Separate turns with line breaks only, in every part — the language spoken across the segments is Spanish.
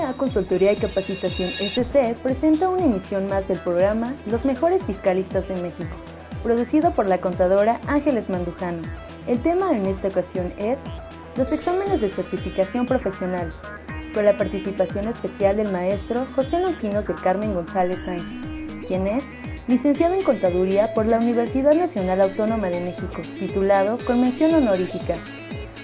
CMA Consultoría y Capacitación SC presenta una emisión más del programa Los Mejores Fiscalistas de México, producido por la contadora Ángeles Mandujano. El tema en esta ocasión es los exámenes de certificación profesional, con la participación especial del maestro José Longinos del Carmen González Sánchez, quien es licenciado en Contaduría por la Universidad Nacional Autónoma de México, titulado con mención honorífica,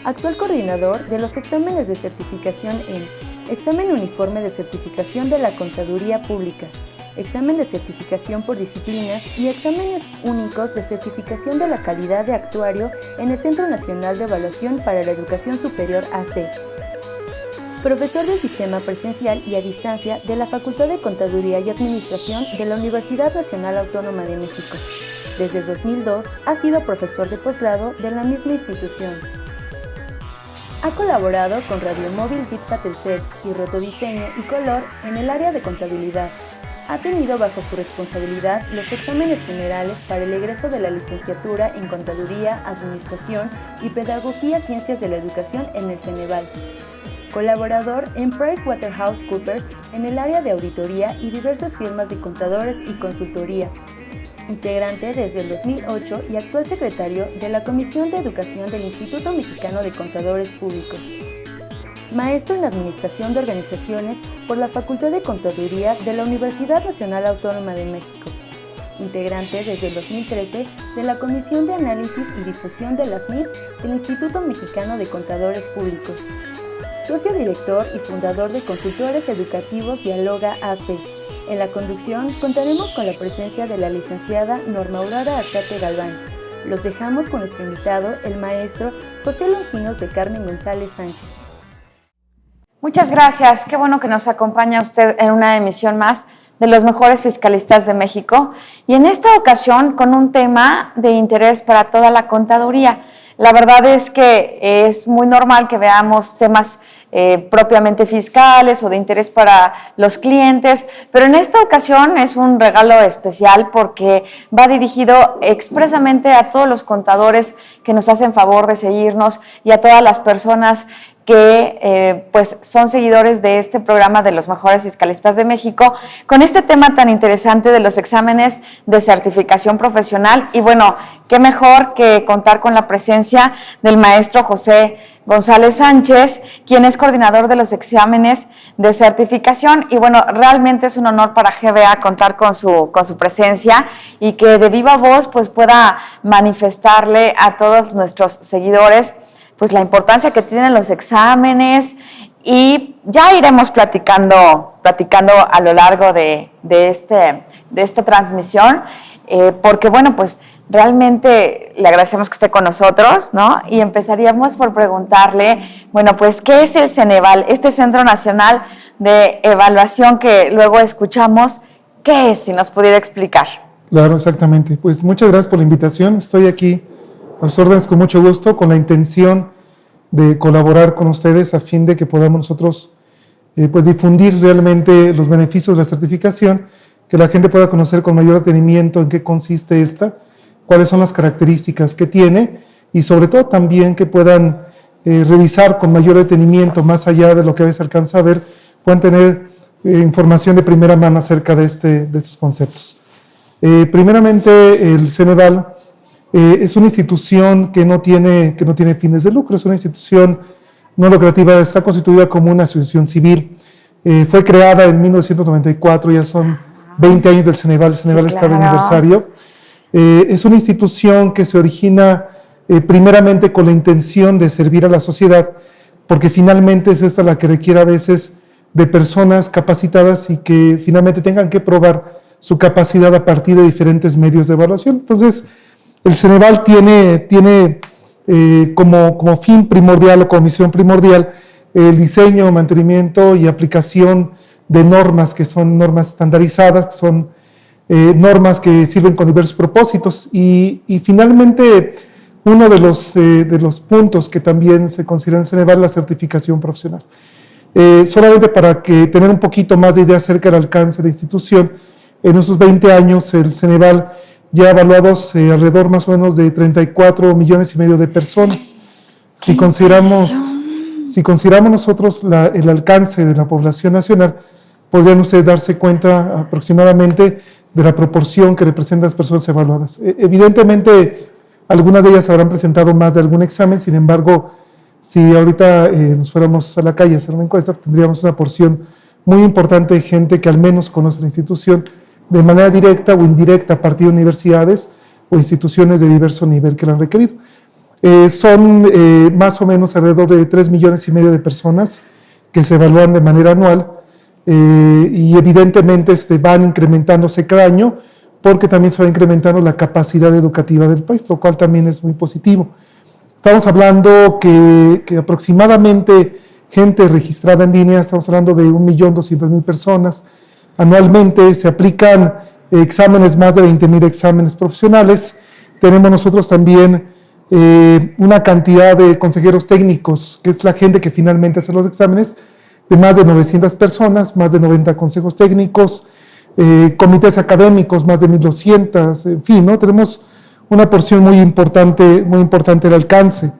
actual coordinador de los exámenes de certificación en Examen Uniforme de Certificación de la Contaduría Pública, Examen de Certificación por Disciplinas y Exámenes Únicos de Certificación de la Calidad de Actuario en el Centro Nacional de Evaluación para la Educación Superior AC. Profesor del Sistema Presencial y a Distancia de la Facultad de Contaduría y Administración de la Universidad Nacional Autónoma de México. Desde 2002 ha sido profesor de posgrado de la misma institución. Ha colaborado con Radio Móvil Dipsa Telcel y Rotodiseño y Color en el área de contabilidad. Ha tenido bajo su responsabilidad los exámenes generales para el egreso de la licenciatura en Contaduría, Administración y Pedagogía Ciencias de la Educación en el Ceneval. Colaborador en PricewaterhouseCoopers en el área de auditoría y diversas firmas de contadores y consultoría. Integrante desde el 2008 y actual secretario de la Comisión de Educación del Instituto Mexicano de Contadores Públicos. Maestro en Administración de Organizaciones por la Facultad de Contaduría de la Universidad Nacional Autónoma de México. Integrante desde el 2013 de la Comisión de Análisis y Difusión de las MIPS del Instituto Mexicano de Contadores Públicos. Socio director y fundador de Consultores Educativos Dialoga AC. En la conducción contaremos con la presencia de la licenciada Norma Aurora Arcate Galván. Los dejamos con nuestro invitado, el maestro José Longinos de Carmen González Sánchez.
Muchas gracias, qué bueno que nos acompaña usted en una emisión más de los mejores fiscalistas de México y en esta ocasión con un tema de interés para toda la contaduría. La verdad es que es muy normal que veamos temas propiamente fiscales o de interés para los clientes, pero en esta ocasión es un regalo especial porque va dirigido expresamente a todos los contadores que nos hacen favor de seguirnos y a todas las personas que pues son seguidores de este programa de los mejores fiscalistas de México, con este tema tan interesante de los exámenes de certificación profesional. Y bueno, qué mejor que contar con la presencia del maestro José González Sánchez, quien es coordinador de los exámenes de certificación. Y bueno, realmente es un honor para GBA contar con su presencia y que de viva voz pues pueda manifestarle a todos nuestros seguidores pues la importancia que tienen los exámenes, y ya iremos platicando a lo largo de esta transmisión, porque bueno, pues realmente le agradecemos que esté con nosotros, ¿no? Y empezaríamos por preguntarle, bueno, pues, ¿qué es el Ceneval? Este Centro Nacional de Evaluación que luego escuchamos, ¿qué es? Si nos pudiera explicar.
Claro, exactamente. Pues muchas gracias por la invitación. Estoy aquí a sus órdenes con mucho gusto, con la intención de colaborar con ustedes a fin de que podamos nosotros pues difundir realmente los beneficios de la certificación, que la gente pueda conocer con mayor detenimiento en qué consiste esta, cuáles son las características que tiene y sobre todo también que puedan revisar con mayor detenimiento, más allá de lo que a veces alcanza a ver, puedan tener información de primera mano acerca de estos conceptos. Primeramente, el Ceneval es una institución que no tiene fines de lucro, es una institución no lucrativa, está constituida como una asociación civil. Fue creada en 1994, ya son 20 años del Ceneval, el Ceneval está de aniversario. Es una institución que se origina primeramente con la intención de servir a la sociedad, porque finalmente es esta la que requiere a veces de personas capacitadas y que finalmente tengan que probar su capacidad a partir de diferentes medios de evaluación. Entonces, el Ceneval tiene como fin primordial o como misión primordial el diseño, mantenimiento y aplicación de normas que son normas estandarizadas, que son normas que sirven con diversos propósitos y finalmente uno de los puntos que también se considera en Ceneval es la certificación profesional. Solamente para que tener un poquito más de idea acerca del alcance de la institución, en esos 20 años el Ceneval ya evaluados alrededor más o menos de 34,5 millones de personas. Si consideramos Si consideramos nosotros el alcance de la población nacional, podrían ustedes darse cuenta aproximadamente de la proporción que representan las personas evaluadas. Evidentemente, algunas de ellas habrán presentado más de algún examen, sin embargo, si ahorita nos fuéramos a la calle a hacer una encuesta, tendríamos una porción muy importante de gente que al menos conoce la institución de manera directa o indirecta a partir de universidades o instituciones de diverso nivel que la han requerido. Son más o menos alrededor de 3,5 millones de personas que se evalúan de manera anual y evidentemente van incrementándose cada año porque también se va incrementando la capacidad educativa del país, lo cual también es muy positivo. Estamos hablando que aproximadamente gente registrada en línea, estamos hablando de 1,200,000 personas. Anualmente se aplican exámenes, más de 20,000 exámenes profesionales. Tenemos nosotros también una cantidad de consejeros técnicos, que es la gente que finalmente hace los exámenes, de más de 900 personas, más de 90 consejos técnicos, comités académicos, más de 1,200, en fin, ¿no? Tenemos una porción muy importante del alcance.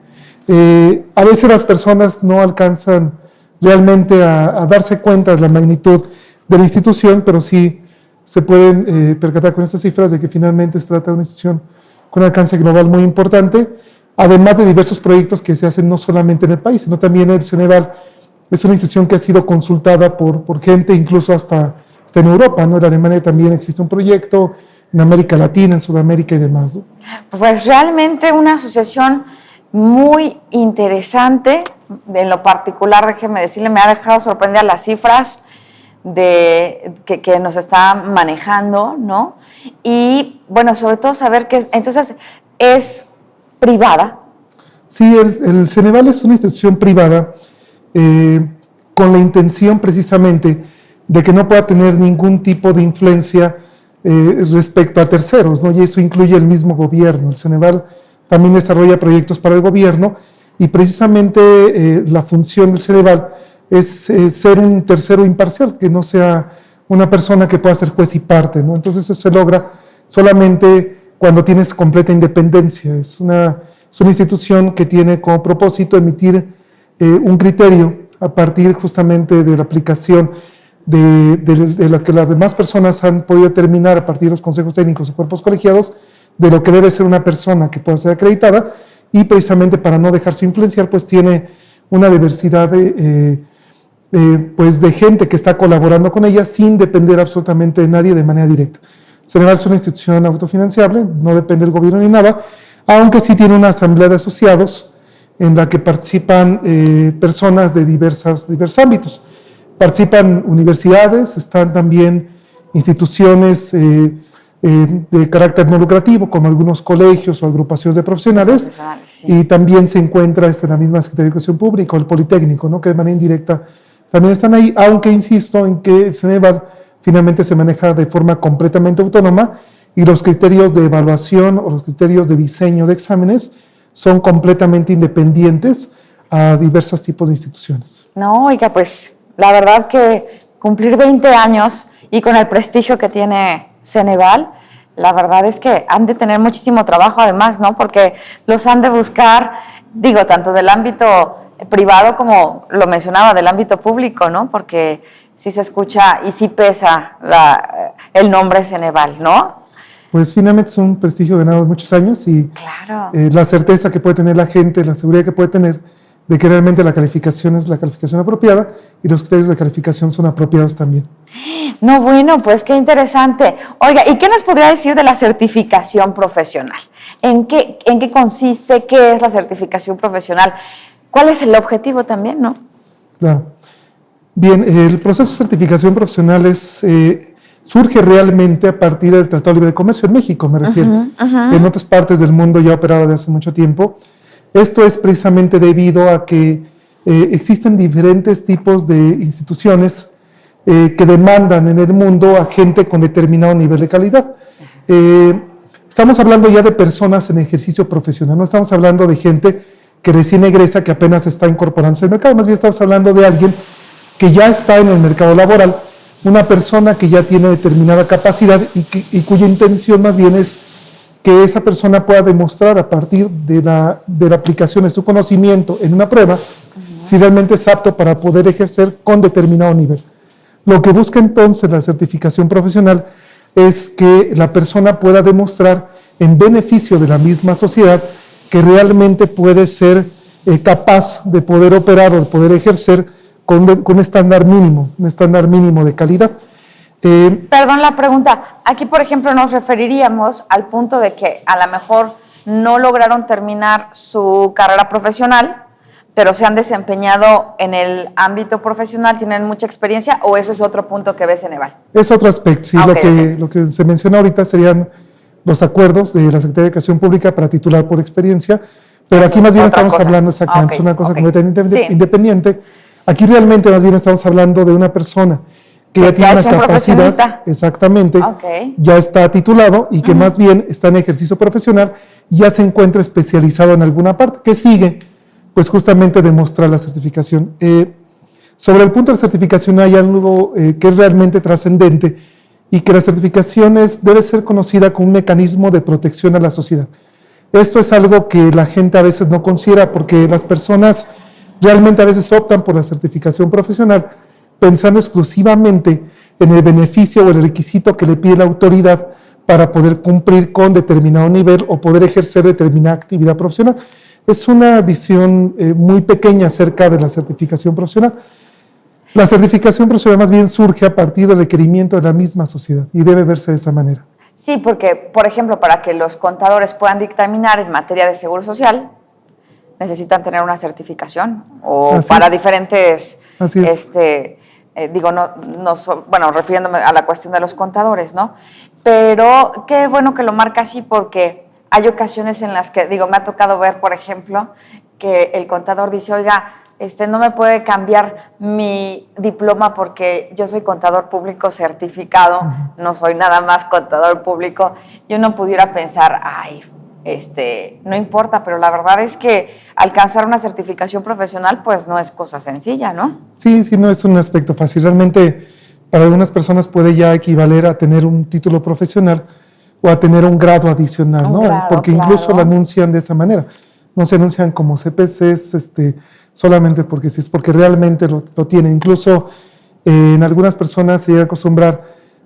A veces las personas no alcanzan realmente a darse cuenta de la magnitud de la institución, pero sí se pueden percatar con estas cifras de que finalmente se trata de una institución con un alcance global muy importante, además de diversos proyectos que se hacen no solamente en el país, sino también el Ceneval es una institución que ha sido consultada por gente incluso hasta en Europa, ¿no? En Alemania también existe un proyecto, en América Latina, en Sudamérica y demás, ¿no?
Pues realmente una asociación muy interesante, en lo particular, déjeme decirle, me ha dejado sorprender las cifras que nos está manejando, ¿no? Y bueno, sobre todo saber que entonces es privada.
Sí, el Ceneval es una institución privada con la intención precisamente de que no pueda tener ningún tipo de influencia respecto a terceros, ¿no? Y eso incluye el mismo gobierno. El Ceneval también desarrolla proyectos para el gobierno y precisamente la función del Ceneval es ser un tercero imparcial, que no sea una persona que pueda ser juez y parte, ¿no? Entonces eso se logra solamente cuando tienes completa independencia. Es una institución que tiene como propósito emitir un criterio a partir justamente de la aplicación de lo que las demás personas han podido determinar a partir de los consejos técnicos o cuerpos colegiados, de lo que debe ser una persona que pueda ser acreditada, y precisamente para no dejarse influenciar, pues tiene una diversidad pues de gente que está colaborando con ella sin depender absolutamente de nadie de manera directa. Ceneval es una institución autofinanciable, no depende del gobierno ni nada, aunque sí tiene una asamblea de asociados en la que participan personas de diversos ámbitos. Participan universidades, están también instituciones de carácter no lucrativo, como algunos colegios o agrupaciones de profesionales, sí. Y también se encuentra la misma Secretaría de Educación Pública o el Politécnico, ¿no? Que de manera indirecta también están ahí, aunque insisto en que el Ceneval finalmente se maneja de forma completamente autónoma y los criterios de evaluación o los criterios de diseño de exámenes son completamente independientes a diversos tipos de instituciones.
No, oiga, pues la verdad que cumplir 20 años y con el prestigio que tiene Ceneval, la verdad es que han de tener muchísimo trabajo además, ¿no? Porque los han de buscar, digo, tanto del ámbito privado como lo mencionaba, del ámbito público, ¿no? Porque sí se escucha y sí pesa el nombre Ceneval, ¿no?
Pues finalmente es un prestigio ganado de muchos años y
claro.
La certeza que puede tener la gente, la seguridad que puede tener de que realmente la calificación es la calificación apropiada y los criterios de calificación son apropiados también.
No, bueno, pues qué interesante. Oiga, ¿y qué nos podría decir de la certificación profesional? ¿En qué consiste? ¿Qué es la certificación profesional? ¿Cuál es el objetivo también, no?
Claro. Bien, el proceso de certificación profesional surge realmente a partir del Tratado de Libre Comercio en México, me refiero. En otras partes del mundo ya operado desde hace mucho tiempo. Esto es precisamente debido a que existen diferentes tipos de instituciones que demandan en el mundo a gente con determinado nivel de calidad. Estamos hablando ya de personas en ejercicio profesional, no estamos hablando de gente que recién egresa, que apenas está incorporándose al mercado, más bien estamos hablando de alguien que ya está en el mercado laboral, una persona que ya tiene determinada capacidad y cuya intención más bien es que esa persona pueda demostrar a partir de la aplicación de su conocimiento en una prueba si realmente es apto para poder ejercer con determinado nivel. Lo que busca entonces la certificación profesional es que la persona pueda demostrar en beneficio de la misma sociedad que realmente puede ser capaz de poder operar o de poder ejercer con un estándar mínimo de calidad.
Perdón la pregunta. Aquí, por ejemplo, nos referiríamos al punto de que a lo mejor no lograron terminar su carrera profesional, pero se han desempeñado en el ámbito profesional, tienen mucha experiencia, ¿o eso es otro punto que ves en EVAL?
Es otro aspecto, sí. Lo que se menciona ahorita serían los acuerdos de la Secretaría de Educación Pública para titular por experiencia, pero eso aquí más bien estamos hablando exactamente, es una cosa completamente independiente. Aquí realmente más bien estamos hablando de una persona que ya tiene una capacidad, exactamente, ya está titulado y que más bien está en ejercicio profesional, ya se encuentra especializado en alguna parte. ¿Qué sigue? Pues justamente demostrar la certificación. Sobre el punto de la certificación hay algo que es realmente trascendente y que la certificación debe ser conocida como un mecanismo de protección a la sociedad. Esto es algo que la gente a veces no considera porque las personas realmente a veces optan por la certificación profesional pensando exclusivamente en el beneficio o el requisito que le pide la autoridad para poder cumplir con determinado nivel o poder ejercer determinada actividad profesional. Es una visión muy pequeña acerca de la certificación profesional. La certificación profesional más bien surge a partir del requerimiento de la misma sociedad y debe verse de esa manera.
Sí, porque, por ejemplo, para que los contadores puedan dictaminar en materia de seguro social, necesitan tener una certificación o así para diferentes, bueno, refiriéndome a la cuestión de los contadores, ¿no? Pero qué bueno que lo marca así porque hay ocasiones en las que, me ha tocado ver, por ejemplo, que el contador dice, oiga, no me puede cambiar mi diploma porque yo soy contador público certificado, no soy nada más contador público. Yo no pudiera pensar, no importa, pero la verdad es que alcanzar una certificación profesional pues no es cosa sencilla, ¿no?
Sí, no es un aspecto fácil. Realmente para algunas personas puede ya equivaler a tener un título profesional o a tener un grado adicional, ¿no? Porque incluso lo anuncian de esa manera. No se anuncian como CPCs solamente porque sí, es porque realmente lo tienen. Incluso en algunas personas se llega a acostumbrar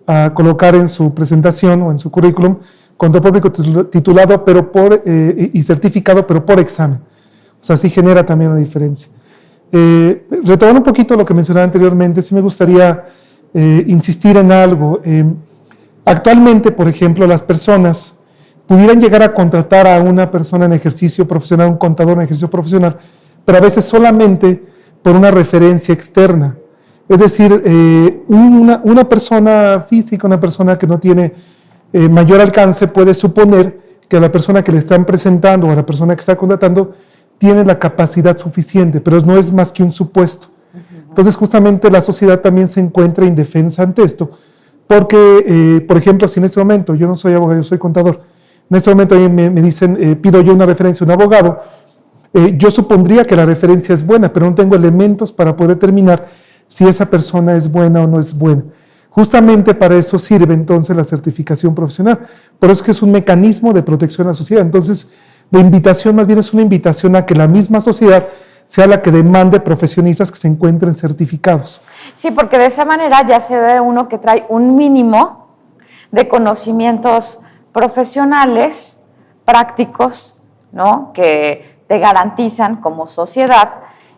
a colocar en su presentación o en su currículum contador público titulado y certificado, pero por examen. O sea, sí genera también una diferencia. Retomando un poquito lo que mencionaba anteriormente, sí me gustaría insistir en algo. Actualmente, por ejemplo, las personas pudieran llegar a contratar a una persona en ejercicio profesional, un contador en ejercicio profesional, pero a veces solamente por una referencia externa. Es decir, una persona física, una persona que no tiene mayor alcance, puede suponer que a la persona que le están presentando o a la persona que está contratando tiene la capacidad suficiente, pero no es más que un supuesto. Entonces, justamente la sociedad también se encuentra indefensa ante esto, porque, por ejemplo, si en este momento, yo no soy abogado, yo soy contador, en este momento me dicen, pido yo una referencia a un abogado, yo supondría que la referencia es buena, pero no tengo elementos para poder determinar si esa persona es buena o no es buena. Justamente para eso sirve entonces la certificación profesional. Por eso es que es un mecanismo de protección a la sociedad. Entonces, la invitación más bien es una invitación a que la misma sociedad sea la que demande profesionistas que se encuentren certificados.
Sí, porque de esa manera ya se ve uno que trae un mínimo de conocimientos profesionales, prácticos, ¿no? Que te garantizan como sociedad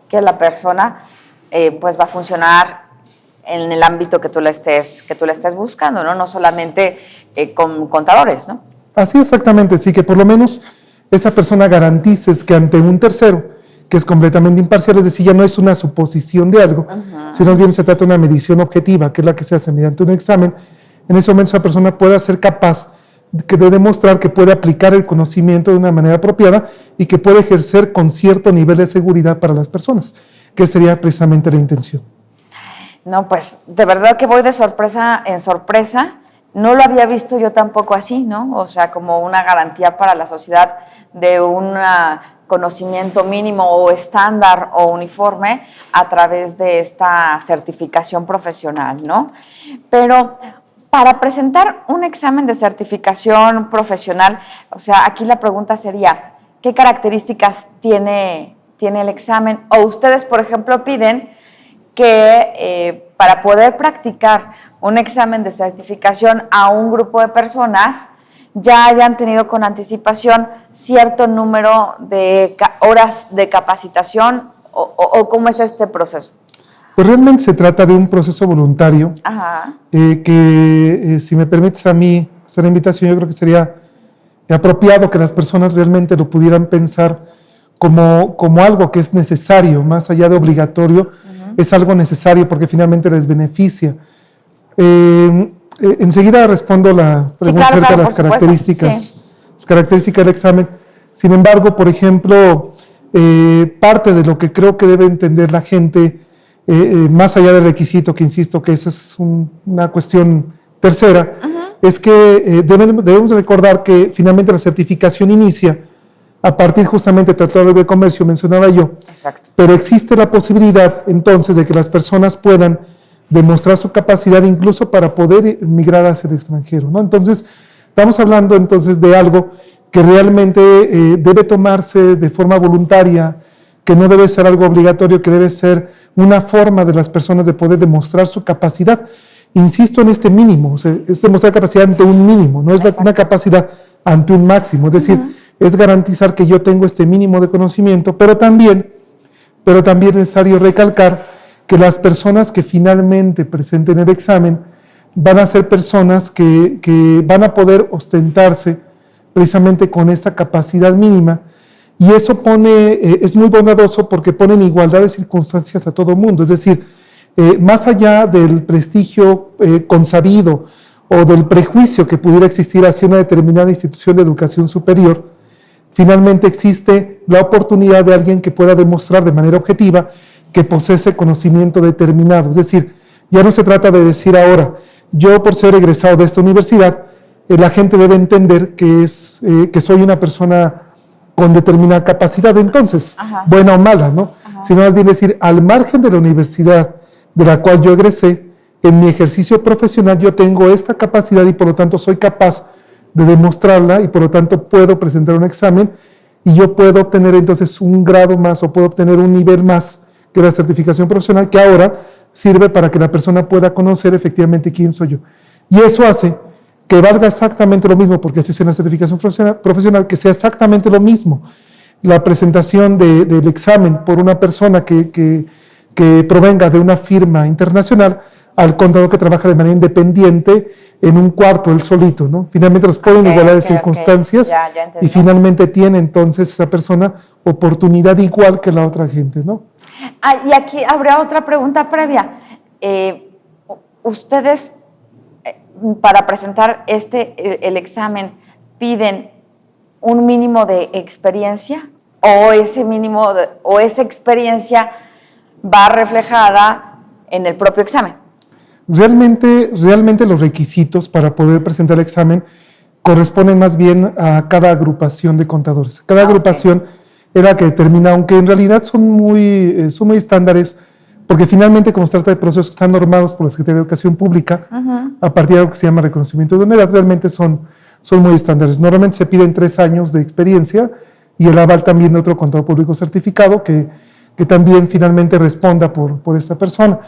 que la persona pues va a funcionar en el ámbito que tú le estés buscando, ¿no? No solamente con contadores, ¿no?
Así exactamente, sí, que por lo menos esa persona garantices que ante un tercero, que es completamente imparcial, es decir, ya no es una suposición de algo, sino más bien se trata de una medición objetiva, que es la que se hace mediante un examen. En ese momento esa persona pueda ser capaz de demostrar que puede aplicar el conocimiento de una manera apropiada y que puede ejercer con cierto nivel de seguridad para las personas, que sería precisamente la intención.
No, pues de verdad que voy de sorpresa en sorpresa. No lo había visto yo tampoco así, ¿no? O sea, como una garantía para la sociedad de un conocimiento mínimo o estándar o uniforme a través de esta certificación profesional, ¿no? Pero para presentar un examen de certificación profesional, o sea, aquí la pregunta sería, ¿qué características tiene tiene el examen, o ustedes, por ejemplo, piden que para poder practicar un examen de certificación a un grupo de personas ya hayan tenido con anticipación cierto número de horas de capacitación, o ¿cómo es este proceso?
Pues realmente se trata de un proceso voluntario.
Ajá.
Que si me permites a mí hacer la invitación, yo creo que sería apropiado que las personas realmente lo pudieran pensar como algo que es necesario, más allá de obligatorio, es algo necesario porque finalmente les beneficia. Enseguida respondo la pregunta acerca de las características del examen. Sin embargo, por ejemplo, parte de lo que creo que debe entender la gente, más allá del requisito, que insisto que esa es una cuestión tercera, es que debemos recordar que finalmente la certificación inicia a partir justamente del Tratado de Libre Comercio, mencionaba yo.
Exacto.
Pero existe la posibilidad entonces de que las personas puedan demostrar su capacidad incluso para poder migrar hacia el extranjero, ¿no? Entonces, estamos hablando entonces de algo que realmente debe tomarse de forma voluntaria, que no debe ser algo obligatorio, que debe ser una forma de las personas de poder demostrar su capacidad. Insisto en este mínimo, o sea, es demostrar capacidad ante un mínimo, no es una capacidad ante un máximo, es decir, es garantizar que yo tengo este mínimo de conocimiento, pero también es necesario recalcar que las personas que finalmente presenten el examen van a ser personas que van a poder ostentarse precisamente con esta capacidad mínima, y eso es muy bondadoso porque pone en igualdad de circunstancias a todo mundo, es decir, más allá del prestigio consabido o del prejuicio que pudiera existir hacia una determinada institución de educación superior, finalmente existe la oportunidad de alguien que pueda demostrar de manera objetiva que posee ese conocimiento determinado. Es decir, ya no se trata de decir ahora, yo por ser egresado de esta universidad, la gente debe entender que soy una persona con determinada capacidad, entonces, buena o mala, ¿no? Sino más bien decir, al margen de la universidad de la cual yo egresé, en mi ejercicio profesional yo tengo esta capacidad y por lo tanto soy capaz de demostrarla y por lo tanto puedo presentar un examen y yo puedo obtener entonces un grado más o puedo obtener un nivel más que la certificación profesional, que ahora sirve para que la persona pueda conocer efectivamente quién soy yo. Y eso hace que valga exactamente lo mismo, porque así es en la certificación profesional, que sea exactamente lo mismo la presentación del examen por una persona que provenga de una firma internacional al contador que trabaja de manera independiente en un cuarto, él solito, ¿no? Finalmente los ponen en igualdad de circunstancias
ya
y finalmente tiene entonces esa persona oportunidad igual que la otra gente, ¿no?
Y aquí habría otra pregunta previa. ¿Ustedes, para presentar el examen, piden un mínimo de experiencia o esa experiencia va reflejada en el propio examen?
Realmente los requisitos para poder presentar el examen corresponden más bien a cada agrupación de contadores. Cada agrupación es la que determina, aunque en realidad son muy estándares, porque finalmente como se trata de procesos que están normados por la Secretaría de Educación Pública, a partir de algo que se llama reconocimiento de unidad, realmente son muy estándares. Normalmente se piden 3 años de experiencia y el aval también de otro contador público certificado que también finalmente responda por esta persona.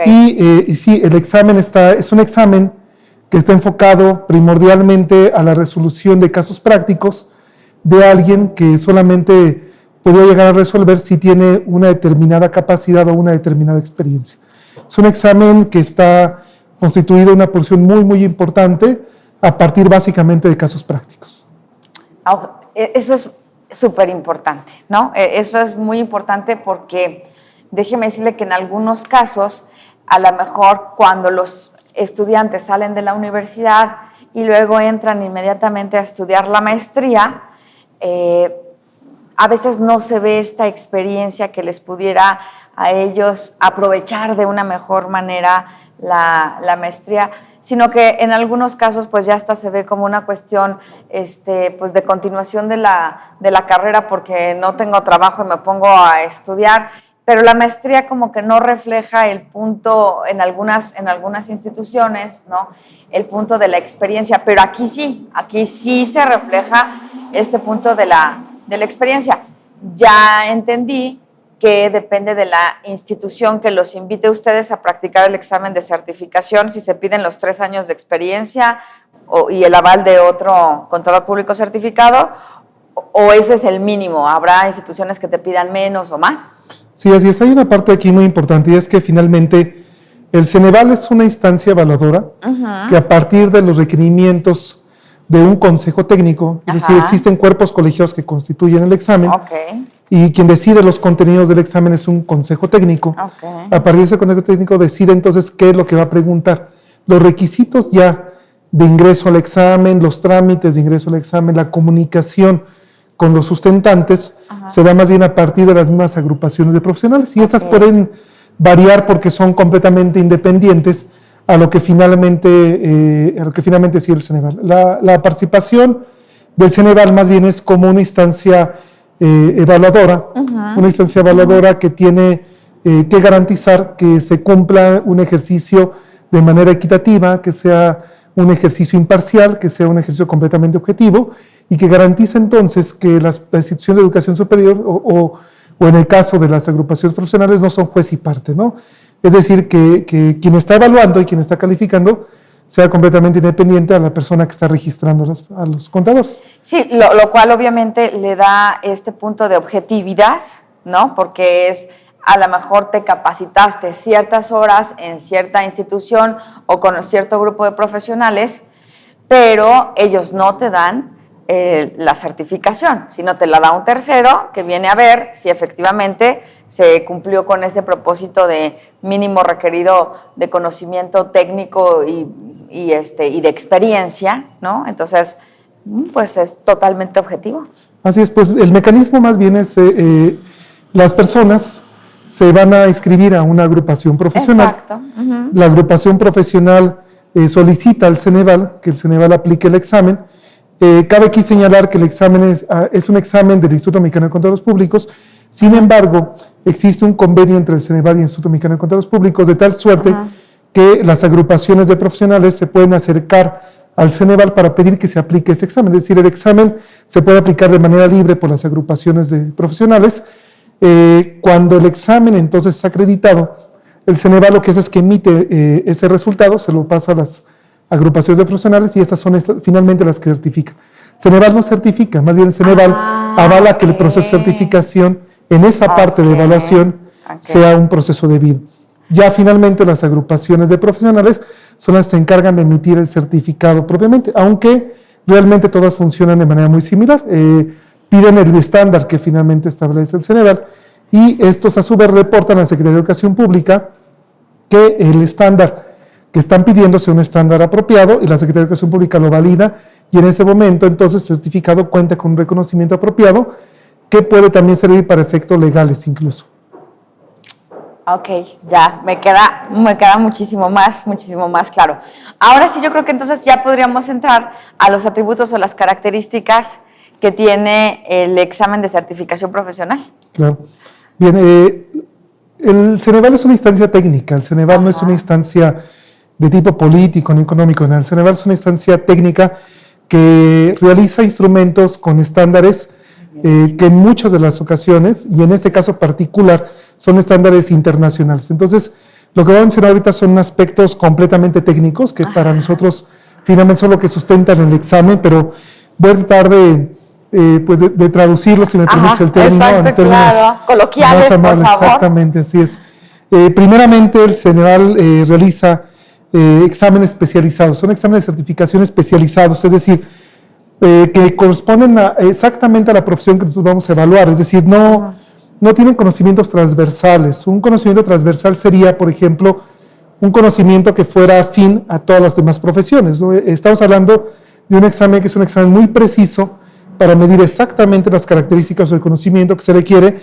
Y sí, el examen es un examen que está enfocado primordialmente a la resolución de casos prácticos de alguien que solamente puede llegar a resolver si tiene una determinada capacidad o una determinada experiencia. Es un examen que está constituido en una porción muy, muy importante a partir básicamente de casos prácticos.
Eso es súper importante, ¿no? Eso es muy importante porque déjeme decirle que en algunos casos, a lo mejor cuando los estudiantes salen de la universidad y luego entran inmediatamente a estudiar la maestría, a veces no se ve esta experiencia que les pudiera a ellos aprovechar de una mejor manera la maestría, sino que en algunos casos pues ya hasta se ve como una cuestión pues de continuación de la carrera porque no tengo trabajo y me pongo a estudiar, pero la maestría como que no refleja el punto en algunas instituciones, ¿no? El punto de la experiencia, pero aquí sí se refleja este punto de la experiencia. Ya entendí que depende de la institución que los invite a ustedes a practicar el examen de certificación, si se piden los 3 años de experiencia y el aval de otro contador público certificado, o eso es el mínimo. ¿Habrá instituciones que te pidan menos o más?
Sí, así es. Hay una parte aquí muy importante y es que finalmente el Ceneval es una instancia evaluadora que a partir de los requerimientos de un consejo técnico, es decir, existen cuerpos colegiados que constituyen el examen y quien decide los contenidos del examen es un consejo técnico. A partir de ese consejo técnico decide entonces qué es lo que va a preguntar. Los requisitos ya de ingreso al examen, los trámites de ingreso al examen, la comunicación con los sustentantes, se da más bien a partir de las mismas agrupaciones de profesionales y estas pueden variar porque son completamente independientes a lo que finalmente sigue el Ceneval. La participación del Ceneval más bien es como una instancia evaluadora, una instancia evaluadora que tiene que garantizar que se cumpla un ejercicio de manera equitativa, que sea un ejercicio imparcial, que sea un ejercicio completamente objetivo y que garantice entonces que las instituciones de educación superior o en el caso de las agrupaciones profesionales no son juez y parte, ¿no? Es decir, que quien está evaluando y quien está calificando sea completamente independiente a la persona que está registrando a los contadores.
Sí, lo cual obviamente le da este punto de objetividad, ¿no? Porque es, a lo mejor te capacitaste ciertas horas en cierta institución o con cierto grupo de profesionales, pero ellos no te dan la certificación, sino te la da un tercero que viene a ver si efectivamente se cumplió con ese propósito de mínimo requerido de conocimiento técnico y de experiencia, ¿no? Entonces, pues es totalmente objetivo.
Así es, pues el mecanismo más bien es las personas se van a inscribir a una agrupación profesional.
Exacto.
La agrupación profesional solicita al Ceneval que el Ceneval aplique el examen. Cabe aquí señalar que el examen es un examen del Instituto Mexicano de Contadores Públicos. Sin embargo, existe un convenio entre el Ceneval y el Instituto Mexicano de Contadores Públicos de tal suerte que las agrupaciones de profesionales se pueden acercar al Ceneval para pedir que se aplique ese examen. Es decir, el examen se puede aplicar de manera libre por las agrupaciones de profesionales. Cuando el examen entonces es acreditado, el Ceneval lo que hace es que emite ese resultado, se lo pasa a las agrupaciones de profesionales y estas son finalmente las que certifican. Ceneval no certifica, más bien el Ceneval avala que el proceso de certificación en esa parte de evaluación sea un proceso debido. Ya finalmente las agrupaciones de profesionales son las que se encargan de emitir el certificado propiamente, aunque realmente todas funcionan de manera muy similar. Piden el estándar que finalmente establece el Ceneval y estos a su vez reportan a la Secretaría de Educación Pública que el estándar que están pidiendo sea un estándar apropiado y la Secretaría de Educación Pública lo valida y en ese momento entonces el certificado cuenta con un reconocimiento apropiado que puede también servir para efectos legales incluso.
Ok, ya, me queda muchísimo más claro. Ahora sí, yo creo que entonces ya podríamos entrar a los atributos o las características que tiene el examen de certificación profesional.
Claro. Bien, el Ceneval es una instancia técnica, el Ceneval no es una instancia de tipo político ni económico, el Ceneval es una instancia técnica que realiza instrumentos con estándares que en muchas de las ocasiones, y en este caso particular, son estándares internacionales. Entonces, lo que voy a mencionar ahorita son aspectos completamente técnicos que para nosotros finalmente son lo que sustentan el examen, pero voy a tratar de traducirlo, si me permites el término, en términos
coloquiales,
más amables.
por favor.
Exactamente, así es. Primeramente, el Ceneval realiza exámenes especializados, son exámenes de certificación especializados, es decir, que corresponden exactamente a la profesión que nosotros vamos a evaluar, es decir, no tienen conocimientos transversales. Un conocimiento transversal sería, por ejemplo, un conocimiento que fuera afín a todas las demás profesiones, ¿no? Estamos hablando de un examen que es un examen muy preciso para medir exactamente las características o el conocimiento que se requiere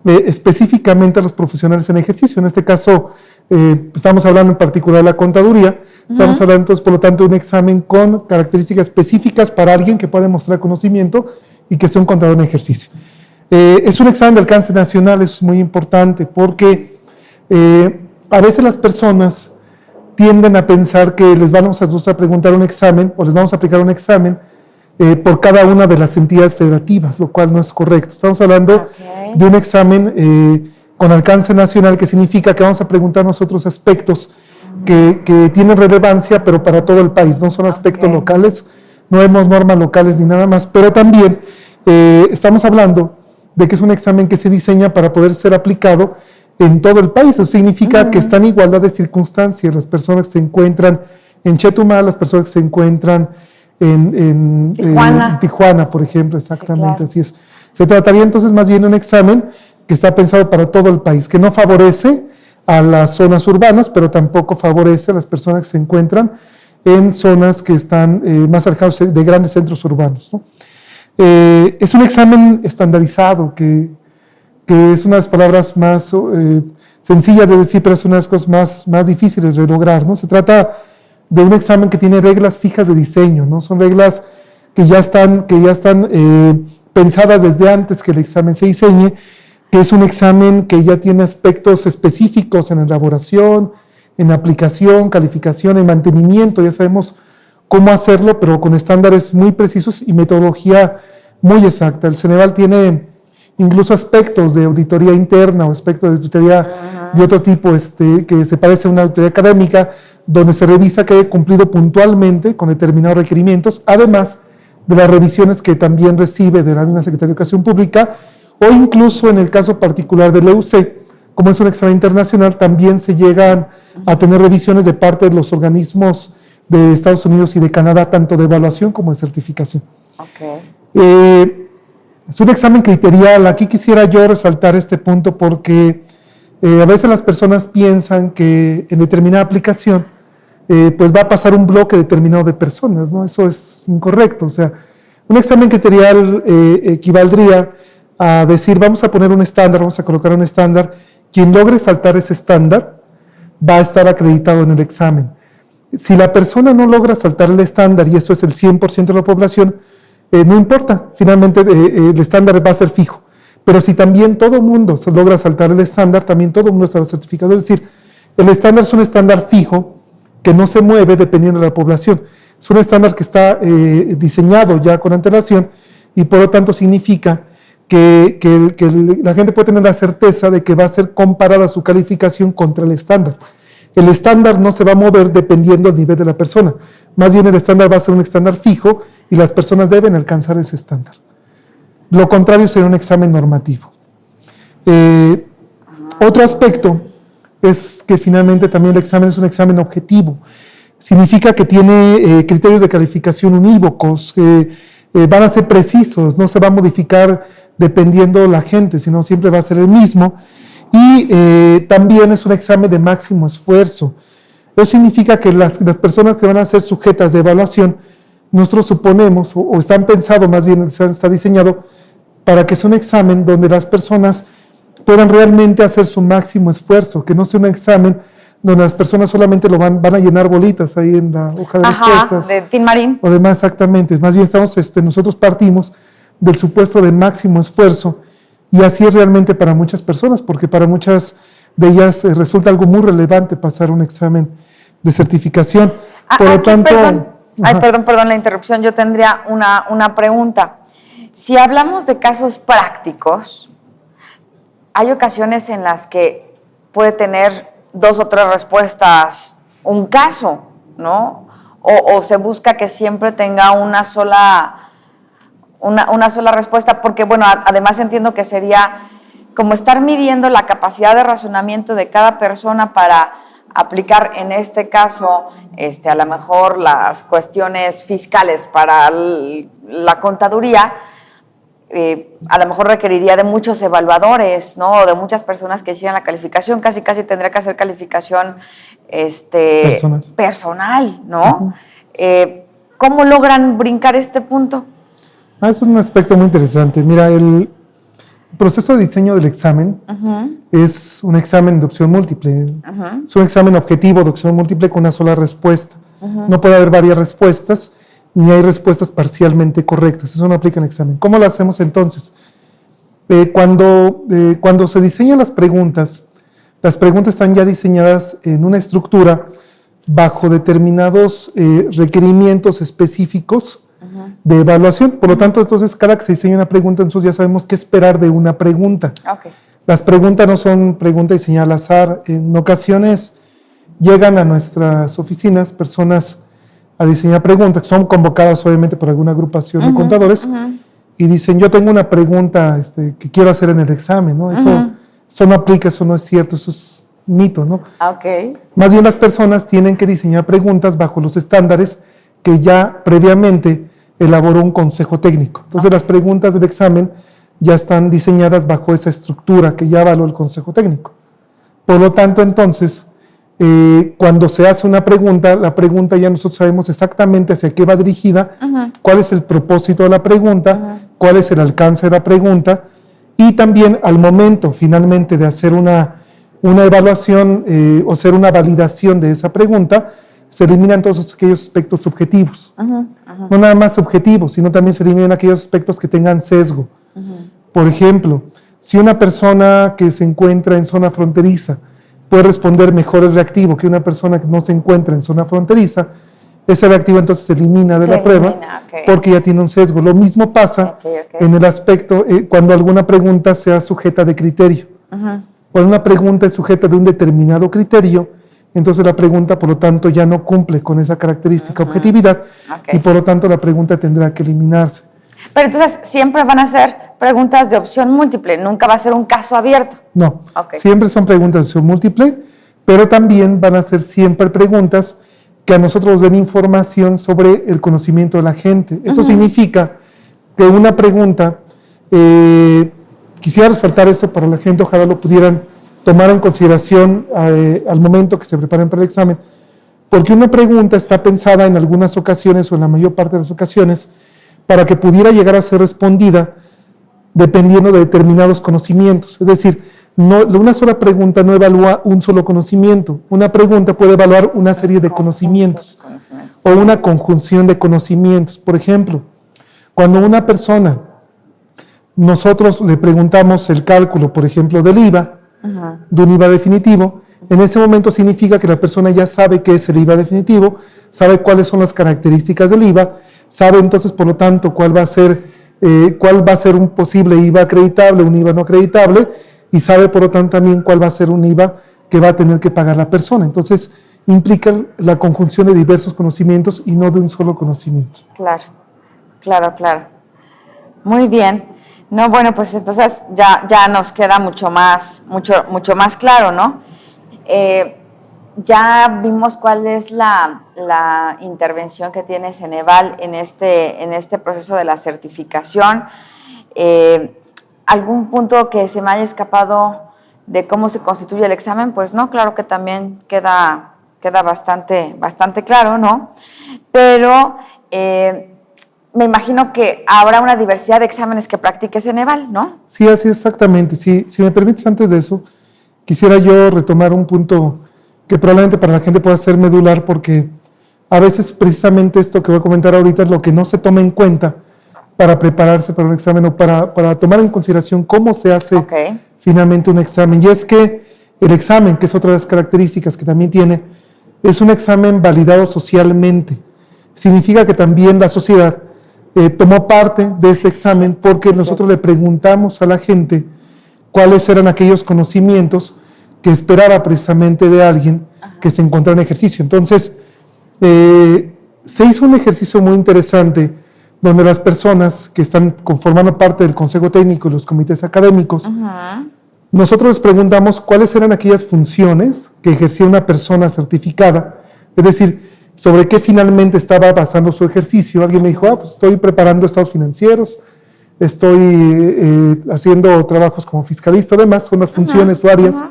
específicamente a los profesionales en ejercicio. En este caso, estamos hablando en particular de la contaduría, estamos hablando entonces, por lo tanto, de un examen con características específicas para alguien que pueda demostrar conocimiento y que sea un contador en ejercicio. Es un examen de alcance nacional, eso es muy importante, porque a veces las personas tienden a pensar que les vamos a preguntar un examen o les vamos a aplicar un examen por cada una de las entidades federativas, lo cual no es correcto. Estamos hablando de un examen con alcance nacional, que significa que vamos a preguntar nosotros aspectos que tienen relevancia, pero para todo el país, no son aspectos locales, no vemos normas locales ni nada más, pero también estamos hablando de que es un examen que se diseña para poder ser aplicado en todo el país. Eso significa que está en igualdad de circunstancias las personas que se encuentran en Chetumal, las personas que se encuentran en Tijuana, por ejemplo, exactamente, sí, así es. Se trataría entonces más bien de un examen que está pensado para todo el país, que no favorece a las zonas urbanas, pero tampoco favorece a las personas que se encuentran en zonas que están más alejadas de grandes centros urbanos, ¿no? Es un examen estandarizado, que es una de las palabras más sencillas de decir, pero es una de las cosas más difíciles de lograr, ¿no? Se trata de un examen que tiene reglas fijas de diseño, ¿no? Son reglas que ya están pensadas desde antes que el examen se diseñe, que es un examen que ya tiene aspectos específicos en elaboración, en aplicación, calificación, en mantenimiento. Ya sabemos cómo hacerlo, pero con estándares muy precisos y metodología muy exacta. El Ceneval tiene incluso aspectos de auditoría interna o aspectos de auditoría de otro tipo, que se parece a una auditoría académica, donde se revisa que haya cumplido puntualmente con determinados requerimientos, además de las revisiones que también recibe de la misma Secretaría de Educación Pública, o incluso en el caso particular del EUC, como es un examen internacional, también se llegan a tener revisiones de parte de los organismos de Estados Unidos y de Canadá, tanto de evaluación como de certificación. Es un examen criterial. Aquí quisiera yo resaltar este punto porque a veces las personas piensan que en determinada aplicación pues va a pasar un bloque determinado de personas, ¿no? Eso es incorrecto. O sea, un examen criterial equivaldría a decir, vamos a poner un estándar, vamos a colocar un estándar, quien logre saltar ese estándar va a estar acreditado en el examen. Si la persona no logra saltar el estándar, y eso es el 100% de la población, no importa, finalmente el estándar va a ser fijo. Pero si también todo el mundo logra saltar el estándar, también todo el mundo estará certificado. Es decir, el estándar es un estándar fijo que no se mueve dependiendo de la población. Es un estándar que está diseñado ya con antelación y por lo tanto significa que la gente puede tener la certeza de que va a ser comparada su calificación contra el estándar. El estándar no se va a mover dependiendo del nivel de la persona. Más bien el estándar va a ser un estándar fijo y las personas deben alcanzar ese estándar. Lo contrario sería un examen normativo. Otro aspecto es que finalmente también el examen es un examen objetivo. Significa que tiene criterios de calificación unívocos, van a ser precisos, no se va a modificar dependiendo de la gente, sino siempre va a ser el mismo. Y también es un examen de máximo esfuerzo. Eso significa que las personas que van a ser sujetas de evaluación, nosotros suponemos, o están pensados, más bien está diseñado, para que sea un examen donde las personas puedan realmente hacer su máximo esfuerzo, que no sea un examen donde las personas solamente van a llenar bolitas ahí en la hoja de respuestas.
De Tin Marín.
O demás, exactamente. Más bien nosotros partimos del supuesto de máximo esfuerzo, y así es realmente para muchas personas, porque para muchas de ellas resulta algo muy relevante pasar un examen de certificación. Por lo tanto...
Perdón la interrupción, yo tendría una pregunta. Si hablamos de casos prácticos, hay ocasiones en las que puede tener 2 o 3 respuestas un caso, ¿no? O se busca que siempre tenga una sola respuesta, porque, bueno, además entiendo que sería como estar midiendo la capacidad de razonamiento de cada persona para aplicar, en este caso, a lo mejor las cuestiones fiscales para la contaduría. A lo mejor requeriría de muchos evaluadores, ¿no? O de muchas personas que hicieran la calificación, casi tendría que hacer calificación personal, ¿no? ¿Cómo logran brincar este punto?
Es un aspecto muy interesante. Mira, el proceso de diseño del examen es un examen de opción múltiple. Es un examen objetivo de opción múltiple con una sola respuesta. No puede haber varias respuestas, ni hay respuestas parcialmente correctas. Eso no aplica en el examen. ¿Cómo lo hacemos entonces? Cuando se diseñan las preguntas están ya diseñadas en una estructura bajo determinados requerimientos específicos de evaluación. Por lo tanto, entonces, cada que se diseña una pregunta, nosotros ya sabemos qué esperar de una pregunta.
Okay.
Las preguntas no son preguntas diseñadas al azar. En ocasiones llegan a nuestras oficinas personas a diseñar preguntas, que son convocadas obviamente por alguna agrupación de contadores, y dicen, yo tengo una pregunta que quiero hacer en el examen, ¿no? Eso no aplica, eso no es cierto, eso es mito, ¿no?
Okay.
Más bien las personas tienen que diseñar preguntas bajo los estándares que ya previamente elaboró un consejo técnico. Entonces las preguntas del examen ya están diseñadas bajo esa estructura que ya avaló el consejo técnico. Por lo tanto, entonces, cuando se hace una pregunta, la pregunta ya nosotros sabemos exactamente hacia qué va dirigida, cuál es el propósito de la pregunta, cuál es el alcance de la pregunta, y también al momento finalmente de hacer una evaluación o hacer una validación de esa pregunta, se eliminan todos aquellos aspectos subjetivos. No nada más subjetivos, sino también se eliminan aquellos aspectos que tengan sesgo. Por ejemplo, si una persona que se encuentra en zona fronteriza puede responder mejor el reactivo que una persona que no se encuentra en zona fronteriza, ese reactivo entonces se elimina de la prueba porque ya tiene un sesgo. Lo mismo pasa en el aspecto cuando alguna pregunta sea sujeta de criterio. Cuando una pregunta es sujeta de un determinado criterio, entonces la pregunta, por lo tanto, ya no cumple con esa característica objetividad y por lo tanto la pregunta tendrá que eliminarse.
Pero entonces siempre van a ser preguntas de opción múltiple, nunca va a ser un caso abierto.
No, siempre son preguntas de opción múltiple, pero también van a ser siempre preguntas que a nosotros nos den información sobre el conocimiento de la gente. Eso significa que una pregunta, quisiera resaltar eso para la gente, ojalá lo pudieran tomar en consideración al momento que se preparen para el examen, porque una pregunta está pensada en algunas ocasiones o en la mayor parte de las ocasiones para que pudiera llegar a ser respondida dependiendo de determinados conocimientos. Es decir, una sola pregunta no evalúa un solo conocimiento. Una pregunta puede evaluar una serie de conocimientos o una conjunción de conocimientos. Por ejemplo, cuando una persona, nosotros le preguntamos el cálculo, por ejemplo, del IVA, de un IVA definitivo, en ese momento significa que la persona ya sabe qué es el IVA definitivo, sabe cuáles son las características del IVA, sabe entonces, por lo tanto, cuál va a ser un posible IVA acreditable, un IVA no acreditable, y sabe, por lo tanto, también cuál va a ser un IVA que va a tener que pagar la persona. Entonces, implica la conjunción de diversos conocimientos y no de un solo conocimiento.
Claro. Muy bien. No, bueno, pues entonces ya nos queda mucho más claro, ¿no? Ya vimos cuál es la intervención que tiene Ceneval en este proceso de la certificación. ¿Algún punto que se me haya escapado de cómo se constituye el examen? Pues no, claro que también queda bastante claro, ¿no? Pero me imagino que habrá una diversidad de exámenes que practique Ceneval, ¿no? Sí,
así exactamente. Si me permites, antes de eso, quisiera yo retomar un punto que probablemente para la gente pueda ser medular, porque a veces precisamente esto que voy a comentar ahorita es lo que no se toma en cuenta para prepararse para un examen o para tomar en consideración cómo se hace finalmente un examen. Y es que el examen, que es otra de las características que también tiene, es un examen validado socialmente. Significa que también la sociedad tomó parte de este examen porque nosotros le preguntamos a la gente cuáles eran aquellos conocimientos que esperaba precisamente de alguien que se encontrara en ejercicio. Entonces, se hizo un ejercicio muy interesante donde las personas que están conformando parte del Consejo Técnico y los comités académicos, nosotros les preguntamos cuáles eran aquellas funciones que ejercía una persona certificada, es decir, sobre qué finalmente estaba basando su ejercicio. Alguien me dijo, pues estoy preparando estados financieros, estoy haciendo trabajos como fiscalista, además son las funciones o áreas.